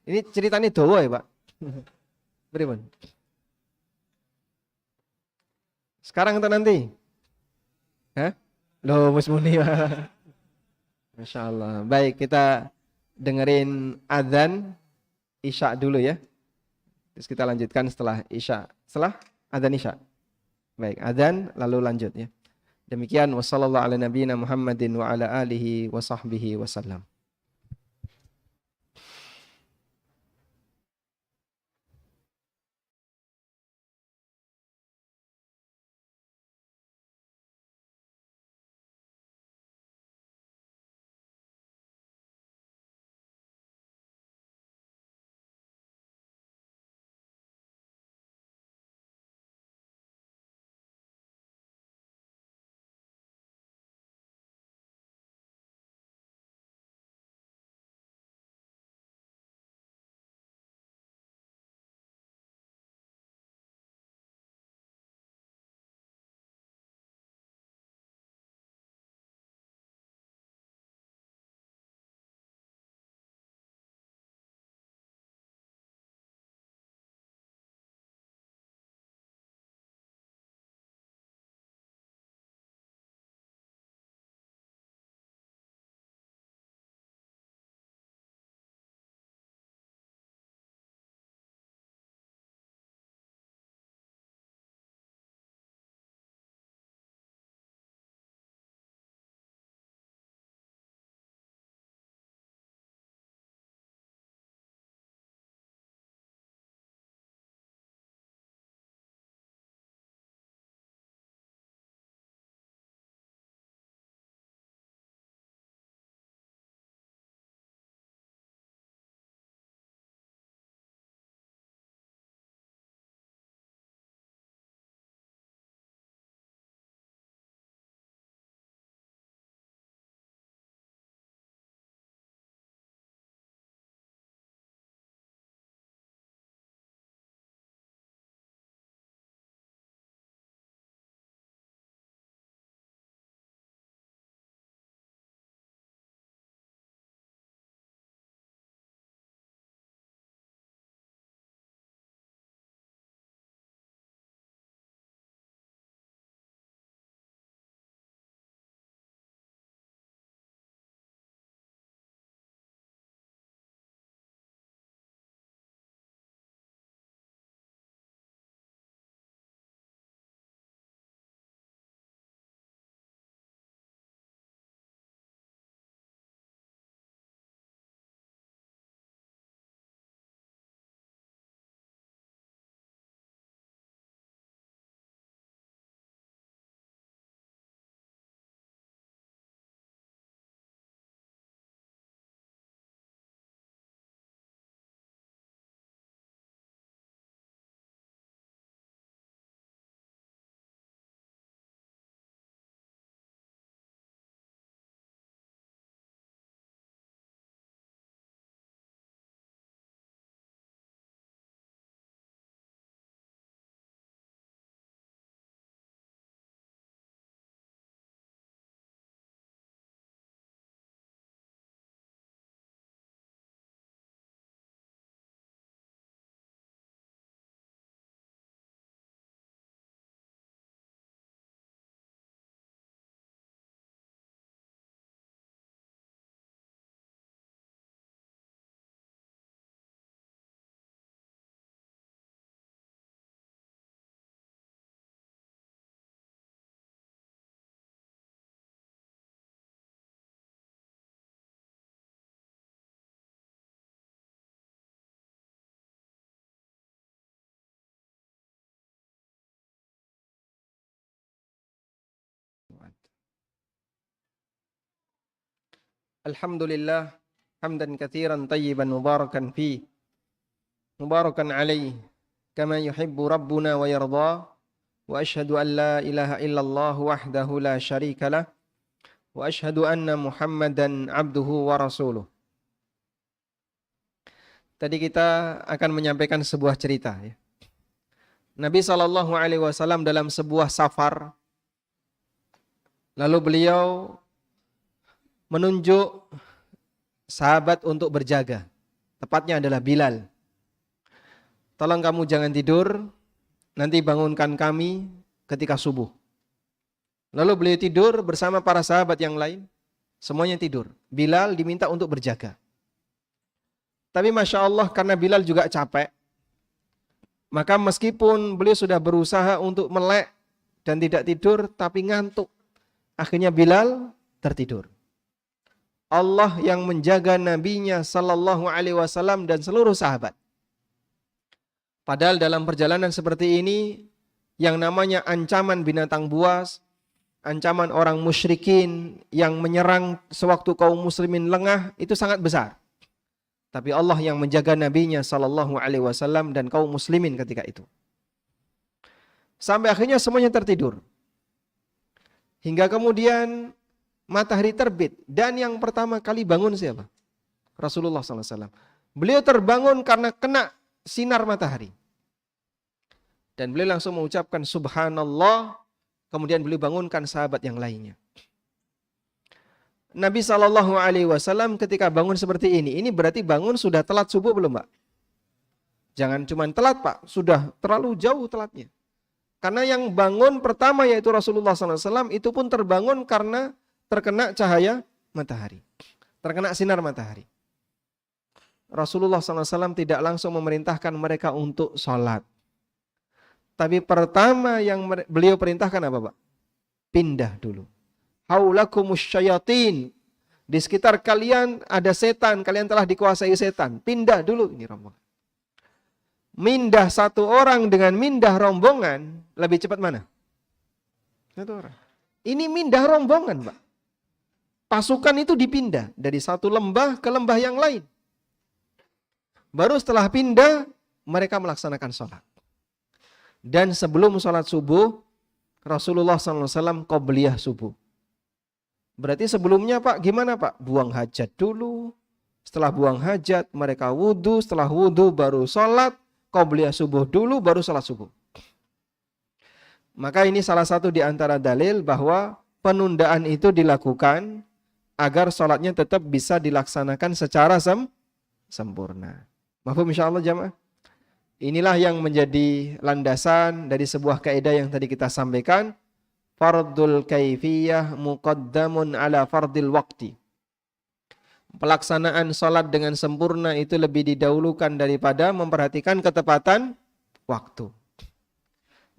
Ini ceritanya doa ya, Pak? Beriman. Sekarang atau nanti? Hah? Loh, Mas Muni. Masya Allah. Baik, kita dengerin adzan Isya dulu ya. Terus kita lanjutkan setelah Isya. Setelah adzan Isya. Baik, adzan lalu lanjut ya. Demikian wassallallahu ala nabiyina Muhammadin wa ala alihi wa sahbihi wasallam. Alhamdulillah hamdan katsiran tayyiban mubarakan fi mubarakan alaih kama yuhibbu rabbuna wa yarda wa asyhadu an la ilaha illallah wahdahu la syarikalah, wa asyhadu anna Muhammadan abduhu wa rasuluh. Tadi kita akan menyampaikan sebuah cerita ya. Nabi SAW dalam sebuah safar, lalu beliau menunjuk sahabat untuk berjaga. Tepatnya adalah Bilal. Tolong kamu jangan tidur, nanti bangunkan kami ketika subuh. Lalu beliau tidur bersama para sahabat yang lain, semuanya tidur. Bilal diminta untuk berjaga. Tapi Masya Allah, karena Bilal juga capek, maka meskipun beliau sudah berusaha untuk melek dan tidak tidur, tapi ngantuk. Akhirnya Bilal tertidur. Allah yang menjaga nabinya sallallahu alaihi wasallam dan seluruh sahabat. Padahal dalam perjalanan seperti ini, yang namanya ancaman binatang buas, ancaman orang musyrikin yang menyerang sewaktu kaum muslimin lengah, itu sangat besar. Tapi Allah yang menjaga nabinya sallallahu alaihi wasallam dan kaum muslimin ketika itu. Sampai akhirnya semuanya tertidur. Hingga kemudian matahari terbit. Dan yang pertama kali bangun siapa? Rasulullah SAW. Beliau terbangun karena kena sinar matahari. Dan beliau langsung mengucapkan subhanallah. Kemudian beliau bangunkan sahabat yang lainnya. Nabi SAW ketika bangun seperti ini berarti bangun sudah telat subuh belum Pak? Jangan cuma telat Pak, sudah terlalu jauh telatnya. Karena yang bangun pertama yaitu Rasulullah SAW itu pun terbangun karena terkena cahaya matahari. Terkena sinar matahari. Rasulullah SAW tidak langsung memerintahkan mereka untuk sholat. Tapi pertama yang beliau perintahkan apa Pak? Pindah dulu. Haulakumus syayatin. Di sekitar kalian ada setan, kalian telah dikuasai setan. Pindah dulu ini rombongan. Mindah satu orang dengan mindah rombongan, lebih cepat mana? Satu orang. Ini mindah rombongan, Pak. Pasukan itu dipindah dari satu lembah ke lembah yang lain. Baru setelah pindah, mereka melaksanakan sholat. Dan sebelum sholat subuh, Rasulullah SAW qobliyah subuh. Berarti sebelumnya Pak, gimana Pak? Buang hajat dulu. Setelah buang hajat, mereka wudhu. Setelah wudhu baru sholat. Qobliyah subuh dulu, baru sholat subuh. Maka ini salah satu di antara dalil bahwa penundaan itu dilakukan agar sholatnya tetap bisa dilaksanakan secara sempurna. Mafhum insyaallah jamaah? Inilah yang menjadi landasan dari sebuah kaidah yang tadi kita sampaikan. Fardul kaifiyah muqaddamun ala fardil waqti. Pelaksanaan sholat dengan sempurna itu lebih didahulukan daripada memperhatikan ketepatan waktu.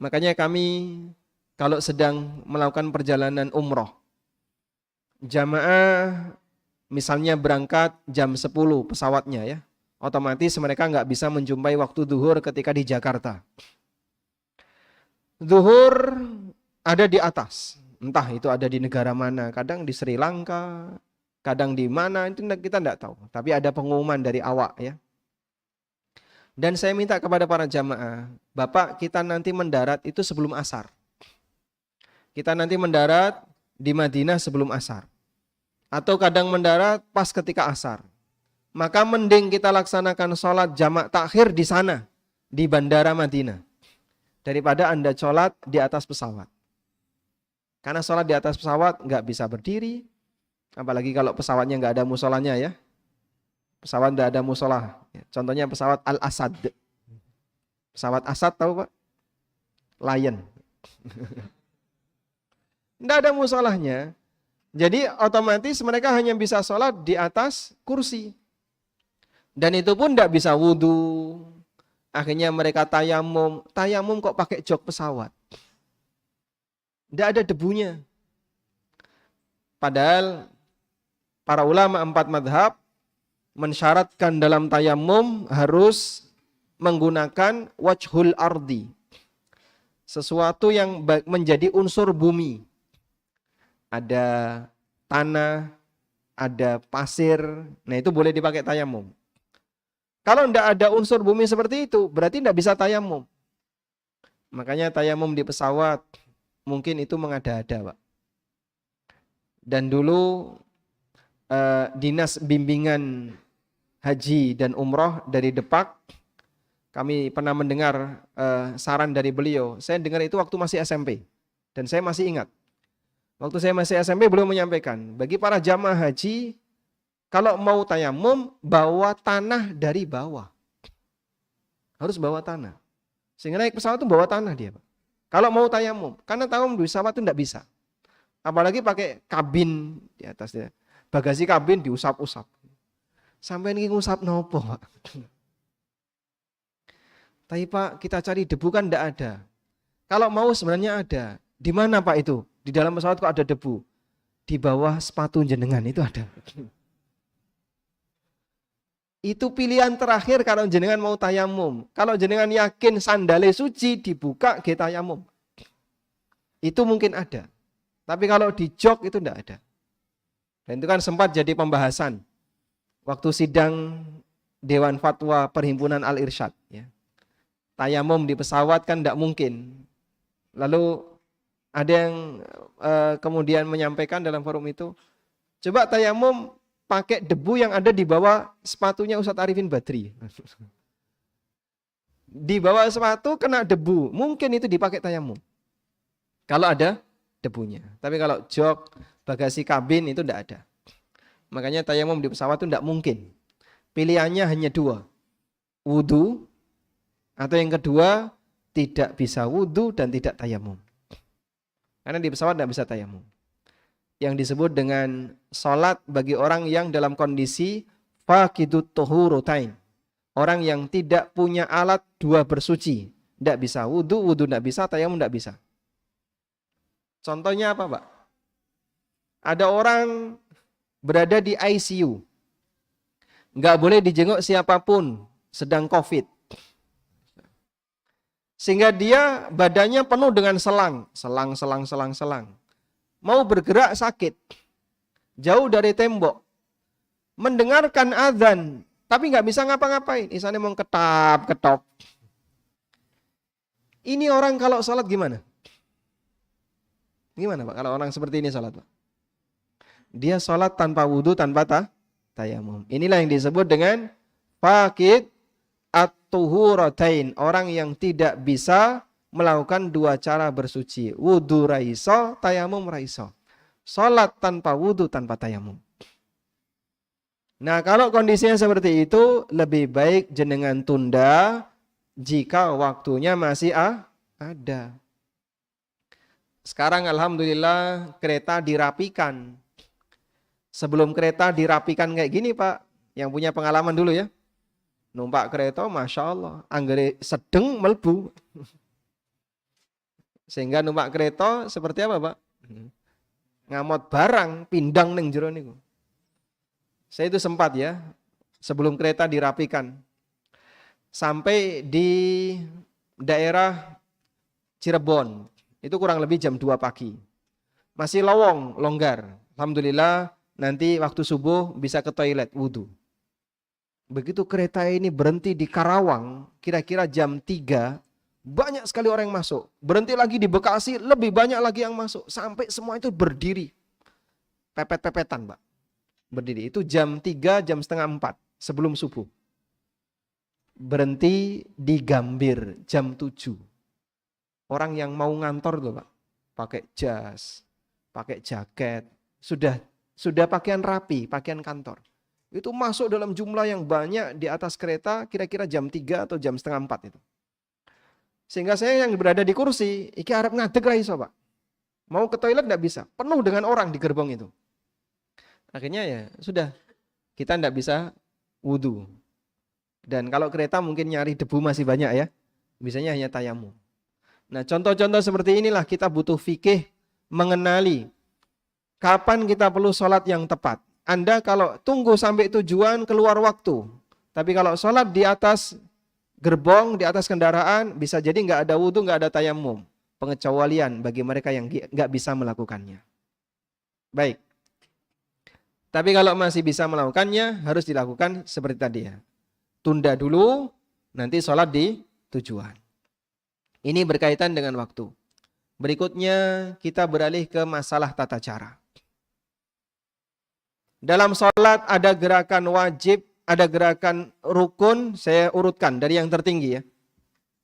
Makanya kami kalau sedang melakukan perjalanan umroh, jamaah misalnya berangkat jam 10 pesawatnya ya, otomatis mereka nggak bisa menjumpai waktu zuhur ketika di Jakarta. Zuhur ada di atas, entah itu ada di negara mana, kadang di Sri Lanka, kadang di mana, itu kita tidak tahu. Tapi ada pengumuman dari awak ya. Dan saya minta kepada para jamaah, Bapak kita nanti mendarat itu sebelum asar. Kita nanti mendarat di Madinah sebelum asar. Atau kadang mendarat pas ketika asar. Maka mending kita laksanakan sholat jamak takhir di sana, di Bandara Madinah. Daripada Anda sholat di atas pesawat. Karena sholat di atas pesawat nggak bisa berdiri, apalagi kalau pesawatnya nggak ada musolanya ya. Pesawat nggak ada musola. Contohnya pesawat Al-Asad. Pesawat Asad tahu Pak? Lion. Nggak ada musolahnya. Jadi otomatis mereka hanya bisa sholat di atas kursi. Dan itu pun nggak bisa wudhu. Akhirnya mereka tayamum. Tayamum kok pakai jok pesawat? Tidak ada debunya. Padahal para ulama 4 madhab mensyaratkan dalam tayamum harus menggunakan wajhul ardi. Sesuatu yang menjadi unsur bumi. Ada tanah, ada pasir. Nah itu boleh dipakai tayamum. Kalau tidak ada unsur bumi seperti itu, berarti tidak bisa tayamum. Makanya tayamum di pesawat mungkin itu mengada-ada, Pak. Dan dulu Dinas Bimbingan Haji dan Umroh dari Depak, kami pernah mendengar saran dari beliau. Saya dengar itu waktu masih SMP. Dan saya masih ingat. Waktu saya masih SMP beliau menyampaikan, bagi para jamaah haji, kalau mau tayamum, bawa tanah dari bawah. Harus bawa tanah. Sehingga naik pesawat itu bawa tanah dia, Pak. Kalau mau tayamum. Karena tayamum di pesawat itu tidak bisa. Apalagi pakai kabin di atasnya. Bagasi kabin diusap-usap. Sampai ini ngusap nopo, Pak. Tapi Pak, kita cari debu kan tidak ada. Kalau mau sebenarnya ada. Di mana Pak itu? Di dalam pesawat kok ada debu? Di bawah sepatu jenengan itu ada. Itu pilihan terakhir kalau jenengan mau tayamum. Kalau jenengan yakin sandale suci, dibuka ke tayamum. Itu mungkin ada. Tapi kalau di jok itu tidak ada. Dan itu kan sempat jadi pembahasan waktu sidang Dewan Fatwa Perhimpunan Al-Irsyad. Ya. Tayamum di pesawat kan tidak mungkin. Lalu ada yang kemudian menyampaikan dalam forum itu, coba tayamum pakai debu yang ada di bawah sepatunya Ustadz Arifin Badri. Di bawah sepatu kena debu, mungkin itu dipakai tayamum. Kalau ada debunya. Tapi kalau jok, bagasi kabin itu tidak ada. Makanya tayamum di pesawat itu tidak mungkin. Pilihannya hanya dua. Wudu, atau yang kedua, tidak bisa wudu dan tidak tayamum. Karena di pesawat tidak bisa tayamum. Yang disebut dengan sholat bagi orang yang dalam kondisi faqidut tuhuratain. Orang yang tidak punya alat dua bersuci. Tidak bisa wudu, wudu tidak bisa, tayamum tidak bisa. Contohnya apa, Pak? Ada orang berada di ICU. Nggak boleh dijenguk siapapun, sedang COVID. Sehingga dia badannya penuh dengan selang. Mau bergerak sakit. Jauh dari tembok. Mendengarkan azan. Tapi nggak bisa ngapa-ngapain. Misalnya mau ketap-ketop. Ini orang kalau sholat gimana? Gimana Pak kalau orang seperti ini sholat, Pak? Dia sholat tanpa wudhu, tanpa tayamum. Inilah yang disebut dengan faqid at-tuhuratain, orang yang tidak bisa melakukan dua cara bersuci. Wudu raiso, tayamum raiso. Salat tanpa wudu, tanpa tayamum. Nah, kalau kondisinya seperti itu, lebih baik jenengan tunda jika waktunya masih ada. Sekarang alhamdulillah kereta dirapikan. Sebelum kereta dirapikan kayak gini, Pak, yang punya pengalaman dulu ya. Numpak kereta, Masya Allah, anggere sedeng melbu. Sehingga numpak kereta seperti apa, Pak? Ngamot barang, pindang neng jero niku. Saya itu sempat ya, sebelum kereta dirapikan. Sampai di daerah Cirebon, itu kurang lebih jam 2 pagi. Masih longgar. Alhamdulillah, nanti waktu subuh bisa ke toilet, wudu. Begitu kereta ini berhenti di Karawang, kira-kira jam 3, banyak sekali orang yang masuk. Berhenti lagi di Bekasi, lebih banyak lagi yang masuk. Sampai semua itu berdiri. Pepet-pepetan, Pak. Berdiri. Itu jam 3, jam setengah 4, sebelum subuh. Berhenti di Gambir, jam 7. Orang yang mau ngantor tuh, Pak. Pakai jas, pakai jaket. Sudah pakaian rapi, pakaian kantor. Itu masuk dalam jumlah yang banyak di atas kereta kira-kira jam 3 atau jam setengah 4 itu. Sehingga saya yang berada di kursi, iki arep ngadeg ra iso, Pak. Mau ke toilet enggak bisa, penuh dengan orang di gerbong itu. Akhirnya ya sudah, kita enggak bisa wudu. Dan kalau kereta mungkin nyari debu masih banyak ya, bisanya hanya tayamum. Nah, contoh-contoh seperti inilah kita butuh fikih mengenali kapan kita perlu sholat yang tepat. Anda kalau tunggu sampai tujuan keluar waktu. Tapi kalau sholat di atas gerbong, di atas kendaraan, bisa jadi nggak ada wudhu, nggak ada tayamum. Pengecualian bagi mereka yang nggak bisa melakukannya. Baik. Tapi kalau masih bisa melakukannya, harus dilakukan seperti tadi ya. Tunda dulu, nanti sholat di tujuan. Ini berkaitan dengan waktu. Berikutnya kita beralih ke masalah tata cara. Dalam sholat ada gerakan wajib, ada gerakan rukun, saya urutkan dari yang tertinggi ya.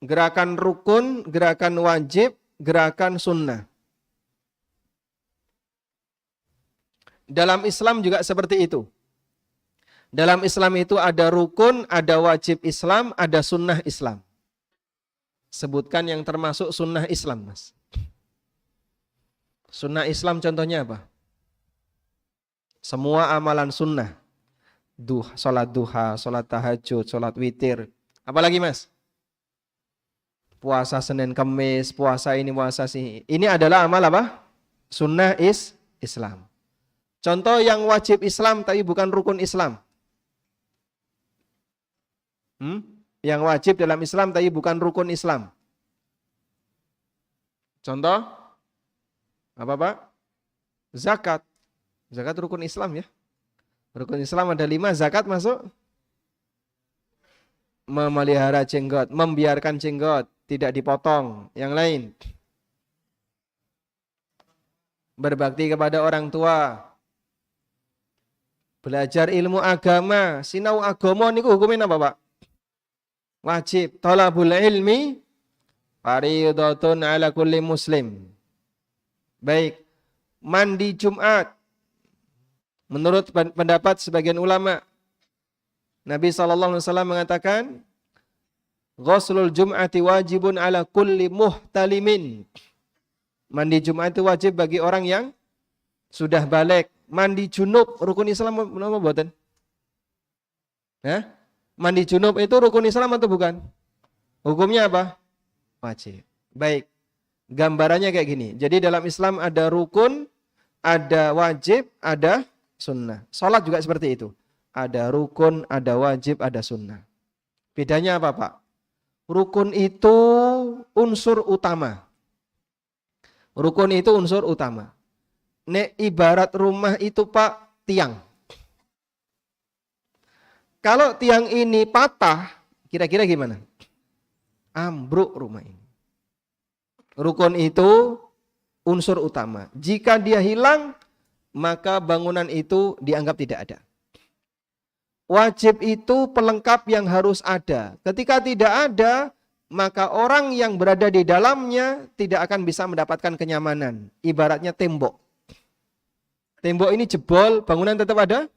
Gerakan rukun, gerakan wajib, gerakan sunnah. Dalam Islam juga seperti itu. Dalam Islam itu ada rukun, ada wajib Islam, ada sunnah Islam. Sebutkan yang termasuk sunnah Islam, Mas. Sunnah Islam contohnya apa? Semua amalan sunnah. Sholat duha, sholat tahajud, sholat witir. Apalagi, Mas? Puasa Senin Kamis, puasa ini, puasa sini. Ini adalah amal apa? Sunnah Islam. Contoh yang wajib Islam tapi bukan rukun Islam. Yang wajib dalam Islam tapi bukan rukun Islam. Contoh? Apa Pak? Zakat. Zakat rukun Islam ya. Rukun Islam ada 5, zakat masuk? Memelihara jenggot, membiarkan jenggot, tidak dipotong. Yang lain? Berbakti kepada orang tua. Belajar ilmu agama, sinau agama niku hukumnya apa Pak? Wajib. Thalabul ilmi fardhatun ala kulli muslim. Baik. Mandi Jumat. Menurut pendapat sebagian ulama, Nabi SAW mengatakan, ghuslul Jum'ati wajibun ala kulli muhtalimin. Mandi Jumat itu wajib bagi orang yang sudah balik. Mandi junub, rukun Islam apa buatan? Mandi junub itu rukun Islam atau bukan? Hukumnya apa? Wajib. Baik. Gambarannya kayak gini. Jadi dalam Islam ada rukun, ada wajib, ada sunnah. Sholat juga seperti itu. Ada rukun, ada wajib, ada sunnah. Bedanya apa Pak? Rukun itu unsur utama. Rukun itu unsur utama. Nek ibarat rumah itu Pak, tiang. Kalau tiang ini patah, kira-kira gimana? Ambruk rumah ini. Rukun itu unsur utama. Jika dia hilang, maka bangunan itu dianggap tidak ada. Wajib itu pelengkap yang harus ada. Ketika tidak ada, maka orang yang berada di dalamnya tidak akan bisa mendapatkan kenyamanan. Ibaratnya tembok. Tembok ini jebol, bangunan tetap ada?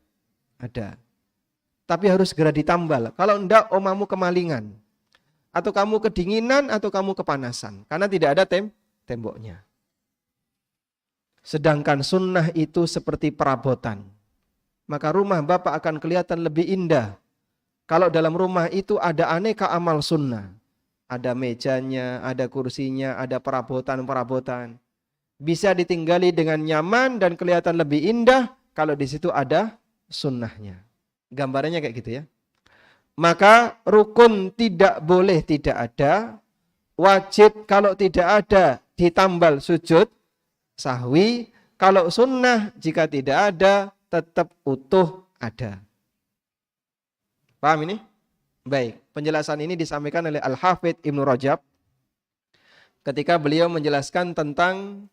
Ada. Tapi harus segera ditambal. Kalau enggak, omamu kemalingan. Atau kamu kedinginan, atau kamu kepanasan. Karena tidak ada temboknya. Sedangkan sunnah itu seperti perabotan. Maka rumah Bapak akan kelihatan lebih indah. Kalau dalam rumah itu ada aneka amal sunnah. Ada mejanya, ada kursinya, ada perabotan-perabotan. Bisa ditinggali dengan nyaman dan kelihatan lebih indah kalau di situ ada sunnahnya. Gambarannya kayak gitu ya. Maka rukun tidak boleh tidak ada. Wajib kalau tidak ada ditambal sujud sahwi. Kalau sunnah jika tidak ada tetap utuh ada. Paham ini? Baik, penjelasan ini disampaikan oleh Al-Hafidh Ibnu Rajab ketika beliau menjelaskan tentang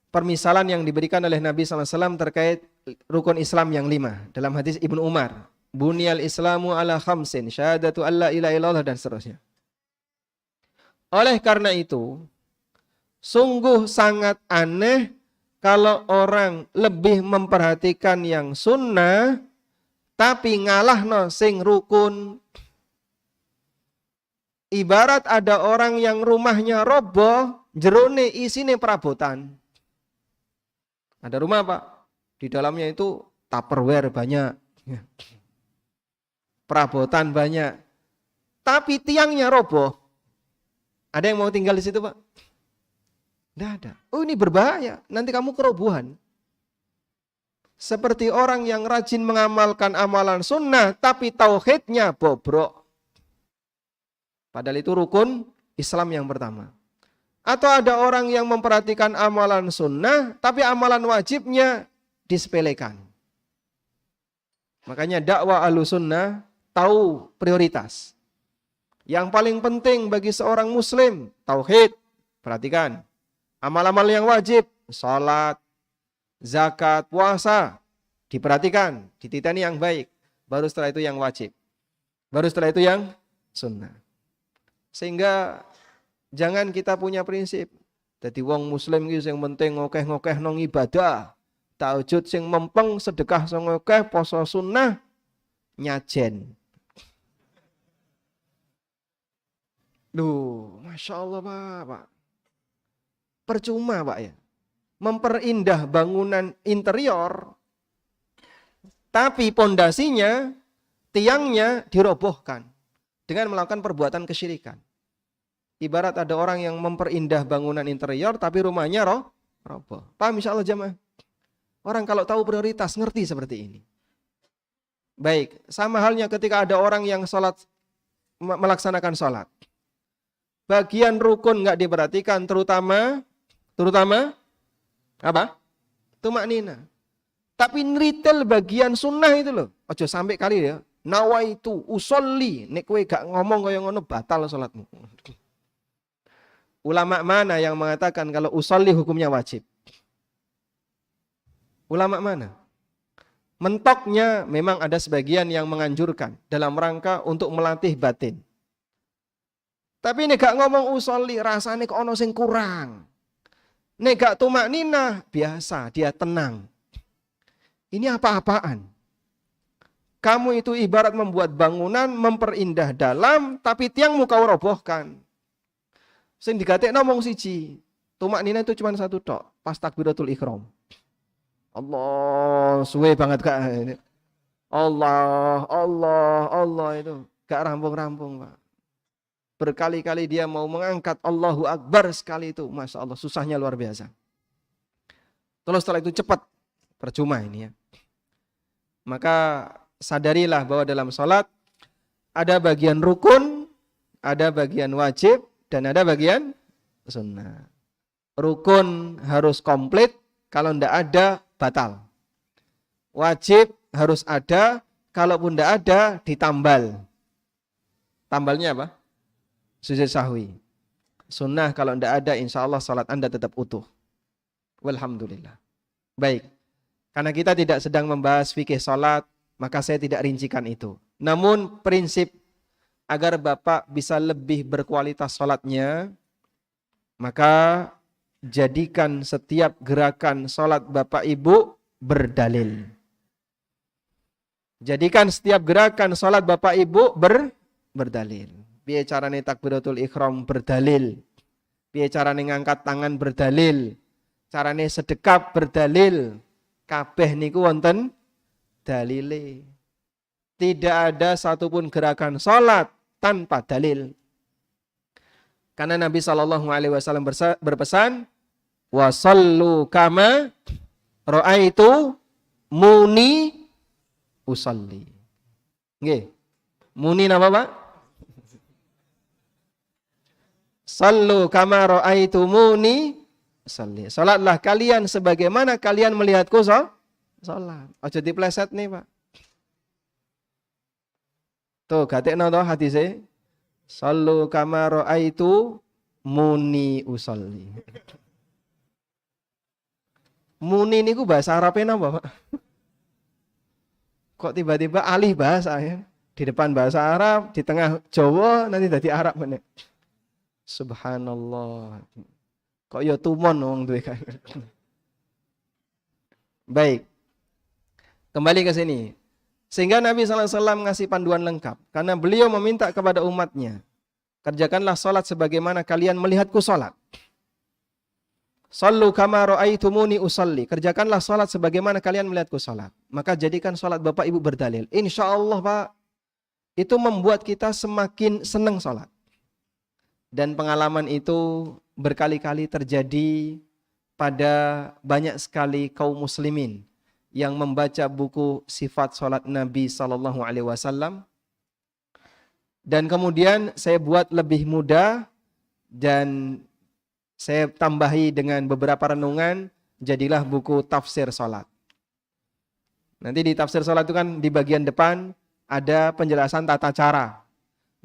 permisalan yang diberikan oleh Nabi SAW terkait rukun Islam yang 5 dalam hadis Ibnu Umar. Bunyal Islamu ala khamsin, syahadatu alla ilaha illallah dan seterusnya. Oleh karena itu, sungguh sangat aneh kalau orang lebih memperhatikan yang sunnah tapi ngalahno sing rukun. Ibarat ada orang yang rumahnya roboh, jerone isine perabotan. Ada rumah Pak, di dalamnya itu Tupperware banyak, perabotan banyak, tapi tiangnya roboh. Ada yang mau tinggal di situ Pak? Tidak ada. Oh ini berbahaya, nanti kamu kerobohan. Seperti orang yang rajin mengamalkan amalan sunnah, tapi tauhidnya bobrok. Padahal itu rukun Islam yang pertama. Atau ada orang yang memperhatikan amalan sunnah, tapi amalan wajibnya disepelekan. Makanya dakwah ahlu sunnah tahu prioritas. Yang paling penting bagi seorang muslim, tauhid. Perhatikan. Amal-amal yang wajib, salat, zakat, puasa. Diperhatikan, dititeni yang baik. Baru setelah itu yang wajib. Baru setelah itu yang sunnah. Sehingga jangan kita punya prinsip. Jadi wong muslim iki sing penting ngokeh-ngokeh nang ibadah. Tahajud sing mempeng, sedekah sing ngokeh, poso sunnah, nyajen. Duh, Masya Allah Pak. Percuma Pak ya. Memperindah bangunan interior, tapi pondasinya, tiangnya dirobohkan dengan melakukan perbuatan kesyirikan. Ibarat ada orang yang memperindah bangunan interior, tapi rumahnya roboh. Paham insya Allah jamaah? Orang kalau tahu prioritas, ngerti seperti ini. Baik, sama halnya ketika ada orang yang melaksanakan sholat. Bagian rukun nggak diperhatikan, terutama apa? Tumaknina. Tapi retail bagian sunnah itu loh. Ojo sampai kali ya. Nawaitu usolli. Nek kowe gak ngomong kaya ngono batal salatmu. Ulama mana yang mengatakan kalau usolli hukumnya wajib? Ulama mana? Mentoknya memang ada sebagian yang menganjurkan dalam rangka untuk melatih batin. Tapi nek gak ngomong usolli rasane kok ono sing kurang. Nek gak tumakninah biasa dia tenang. Ini apa-apaan? Kamu itu ibarat membuat bangunan, memperindah dalam, tapi tiangmu kau robohkan. Sing digatekno mung siji. Tumakninah itu cuma satu tok, pas takbiratul ihram. Allah, suwe banget Kak. Allah itu gak rampung-rampung, Pak. Berkali-kali dia mau mengangkat Allahu Akbar sekali itu. Masya Allah, susahnya luar biasa. Terus setelah itu cepat. Percuma ini ya. Maka sadarilah bahwa dalam sholat ada bagian rukun, ada bagian wajib, dan ada bagian sunnah. Rukun harus komplit, kalau tidak ada, batal. Wajib harus ada, kalaupun tidak ada, ditambal. Tambalnya apa? Sujud sahwi. Sunnah kalau tidak ada, insya Allah salat Anda tetap utuh. Walhamdulillah. Baik. Karena kita tidak sedang membahas fikih salat, maka saya tidak rincikan itu. Namun prinsip agar Bapak bisa lebih berkualitas salatnya, maka jadikan setiap gerakan salat Bapak Ibu berdalil. Jadikan setiap gerakan salat Bapak Ibu berdalil. Piye carane takbiratul ihram berdalil. Piye carane ngangkat tangan berdalil. Carane sedekap berdalil. Kabeh niku wonten dalile. Tidak ada satupun gerakan salat tanpa dalil. Karena Nabi SAW berpesan, wa sallu kama ra'aitu muni usalli. Nggih. Muni napa, Pak? Sallu kama ra'aitumuni usalli. Salatlah kalian sebagaimana kalian melihatku salat. Aja dipleset nih, Pak. Tuh, gatekno to hadise. Sallu kama ra'aitu muni usalli. Muni niku bahasa Arabnya napa, Pak? Kok tiba-tiba alih bahasa ya? Di depan bahasa Arab, di tengah Jawa, nanti jadi Arab meneh. Subhanallah. Kok ya tumon wong duwe kae. Baik. Kembali ke sini. Sehingga Nabi SAW ngasih panduan lengkap. Karena beliau meminta kepada umatnya. Kerjakanlah salat sebagaimana kalian melihatku salat. Sallu kama ra'aitumuni usalli. Kerjakanlah salat sebagaimana kalian melihatku salat. Maka jadikan salat Bapak Ibu berdalil. Insya Allah Pak, itu membuat kita semakin senang salat. Dan pengalaman itu berkali-kali terjadi pada banyak sekali kaum muslimin yang membaca buku sifat salat Nabi SAW. Dan kemudian saya buat lebih mudah dan saya tambahi dengan beberapa renungan, jadilah buku tafsir salat. Nanti di tafsir salat itu kan di bagian depan ada penjelasan tata cara.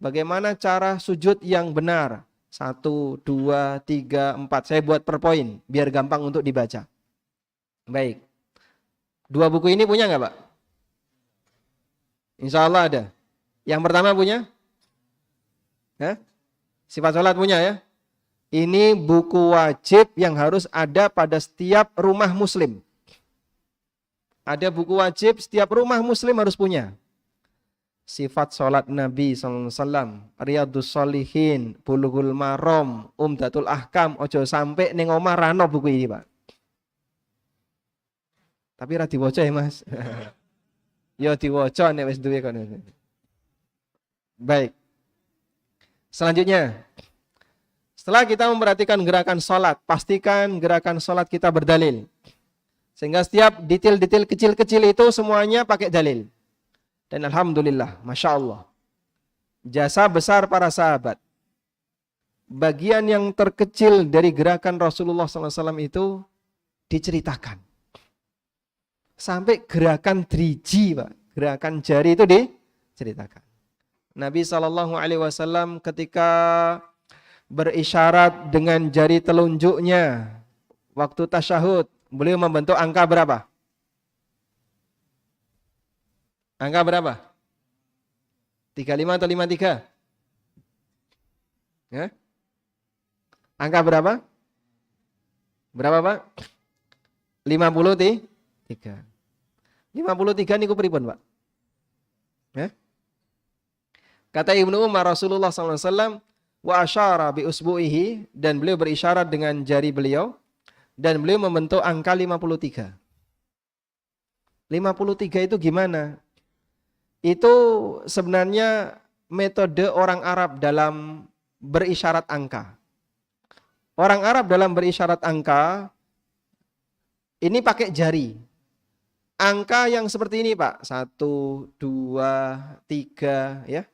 bagaimana cara sujud yang benar. 1, 2, 3, 4. Saya buat per poin biar gampang untuk dibaca. Baik. 2 buku ini punya nggak, Pak? Insya Allah ada. Yang pertama punya? Hah? Sifat sholat punya ya? Ini buku wajib yang harus ada pada setiap rumah muslim. Ada buku wajib setiap rumah muslim harus punya. Sifat sholat Nabi SAW, Riyadhus Shalihin, Bulughul Maram, Umdatul Ahkam. Ojo sampai ning omah rano buku ini, Pak. Tapi ra diwaca ya, Mas. Ya diwaca nek wis duwe kono. Baik. Selanjutnya, setelah kita memperhatikan gerakan sholat, pastikan gerakan sholat kita berdalil. Sehingga setiap detail-detail kecil-kecil itu semuanya pakai dalil. Dan alhamdulillah, Masya Allah, jasa besar para sahabat. Bagian yang terkecil dari gerakan Rasulullah SAW itu diceritakan. Sampai gerakan driji, Pak. Gerakan jari itu diceritakan. Nabi SAW ketika berisyarat dengan jari telunjuknya waktu tasyahud, beliau membentuk angka berapa? Angka berapa? 35 atau 53? Ya? Angka berapa? Berapa, Pak? 53. 53 niku pripun, Pak? Ya? Kata Ibnu Umar, Rasulullah SAW wa asyara bi usbu'ihi, dan beliau berisyarat dengan jari beliau, dan beliau membentuk angka 53. 53 itu gimana? Itu sebenarnya metode orang Arab dalam berisyarat angka. Orang Arab dalam berisyarat angka ini pakai jari. Angka yang seperti ini, Pak. 1, 2, 3 ya.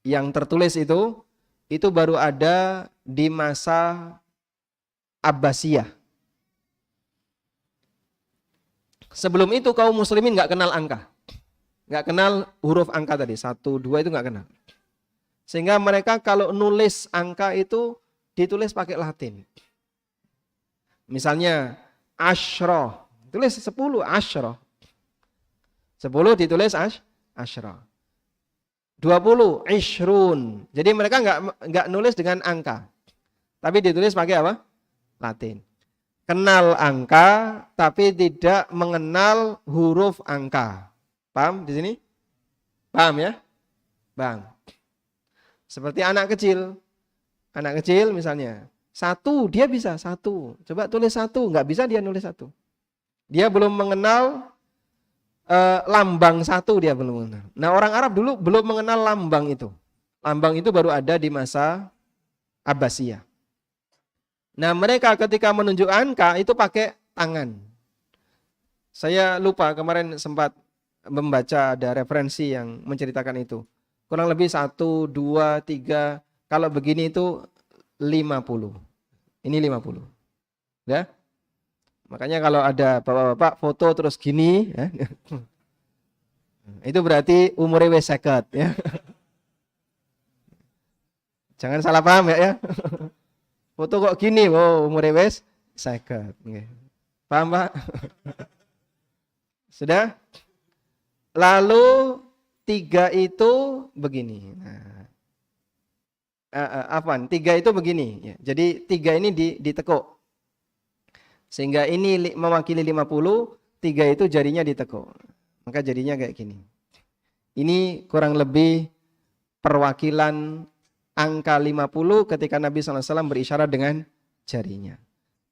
Yang tertulis itu baru ada di masa Abbasiyah. Sebelum itu kaum muslimin nggak kenal angka. Nggak kenal huruf angka tadi. 1, 2 itu nggak kenal. Sehingga mereka kalau nulis angka itu ditulis pakai Latin. Misalnya asyra, tulis 10 asyra. 10 ditulis asyra. 20 ishrun. Jadi mereka nggak nulis dengan angka. Tapi ditulis pakai apa? Latin. Kenal angka tapi tidak mengenal huruf angka. Paham di sini? Paham ya? Bang. Seperti anak kecil. Anak kecil misalnya. 1 dia bisa 1. Coba tulis 1. Nggak bisa dia nulis 1. Dia belum mengenal lambang 1, dia belum mengenal. Nah, orang Arab dulu belum mengenal lambang itu. Lambang itu baru ada di masa Abbasiyah. Nah, mereka ketika menunjuk angka itu pakai tangan. Saya lupa kemarin sempat membaca ada referensi yang menceritakan itu. Kurang lebih 1, 2, 3. Kalau begini itu 50. Ini 50. Ya. Makanya kalau ada bapak-bapak foto terus gini, ya, itu berarti umurnya wis 50 ya. Jangan salah paham ya. Foto kok gini, oh umurnya wis 50. Paham, Pak? Sudah? Lalu 3 itu begini. Nah, 3 itu begini. Ya. Jadi 3 ini ditekuk. Sehingga ini mewakili 50, 3 itu jarinya ditekuk. Maka jadinya kayak gini. Ini kurang lebih perwakilan angka 50 ketika Nabi SAW berisyarat dengan jarinya.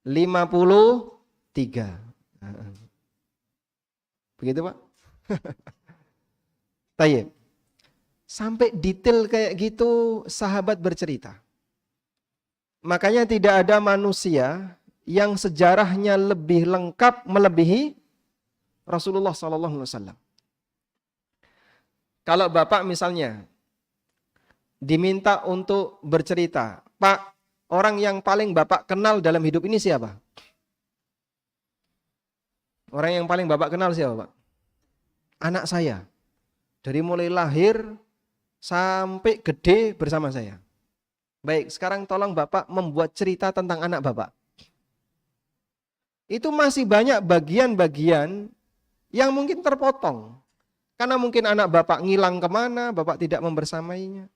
53. Begitu, Pak? Tayyib. Sampai detail kayak gitu sahabat bercerita. Makanya tidak ada manusia yang sejarahnya lebih lengkap melebihi Rasulullah SAW. Kalau Bapak misalnya diminta untuk bercerita, Pak, orang yang paling Bapak kenal dalam hidup ini siapa? Orang yang paling Bapak kenal siapa, Pak? Anak saya. Dari mulai lahir sampai gede bersama saya. Baik, sekarang tolong Bapak membuat cerita tentang anak Bapak. Itu masih banyak bagian-bagian yang mungkin terpotong. Karena mungkin anak Bapak ngilang kemana, Bapak tidak membersamainya.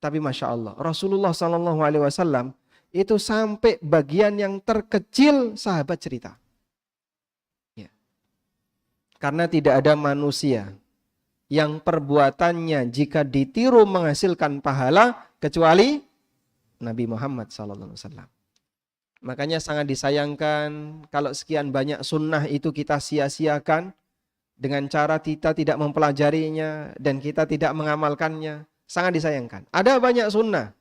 Tapi Masya Allah, Rasulullah SAW itu sampai bagian yang terkecil sahabat cerita. Ya. Karena tidak ada manusia yang perbuatannya jika ditiru menghasilkan pahala kecuali Nabi Muhammad SAW. Makanya sangat disayangkan kalau sekian banyak sunnah itu kita sia-siakan dengan cara kita tidak mempelajarinya dan kita tidak mengamalkannya. Sangat disayangkan. Ada banyak sunnah,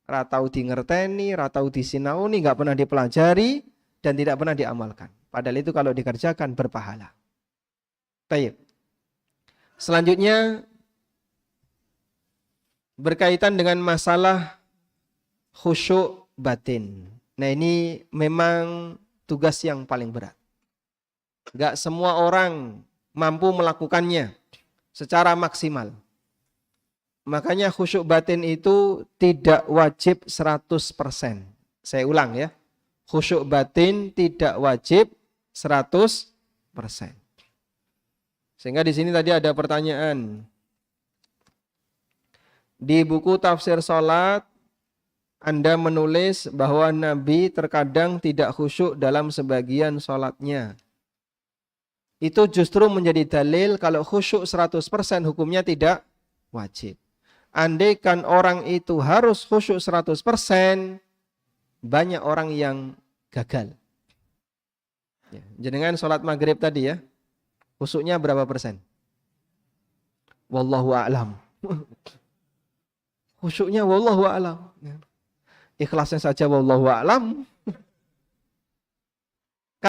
ratau di ngerteni, ratau di sinauni, nggak pernah dipelajari dan tidak pernah diamalkan. Padahal itu kalau dikerjakan berpahala. Baik. Selanjutnya berkaitan dengan masalah khusyuk batin. Nah ini memang tugas yang paling berat. Gak semua orang mampu melakukannya secara maksimal. Makanya khusyuk batin itu tidak wajib 100%. Saya ulang ya. Khusyuk batin tidak wajib 100%. Sehingga di sini tadi ada pertanyaan. Di buku tafsir salat Anda menulis bahwa Nabi terkadang tidak khusyuk dalam sebagian salatnya. Itu justru menjadi dalil kalau khusyuk 100% hukumnya tidak wajib. Andaikan orang itu harus khusyuk 100%, banyak orang yang gagal. Ya, jenengan salat maghrib tadi ya. Khusyuknya berapa persen? Wallahu a'lam. Khusyuknya wallahu a'lam. Ikhlasnya saja wallahu a'lam.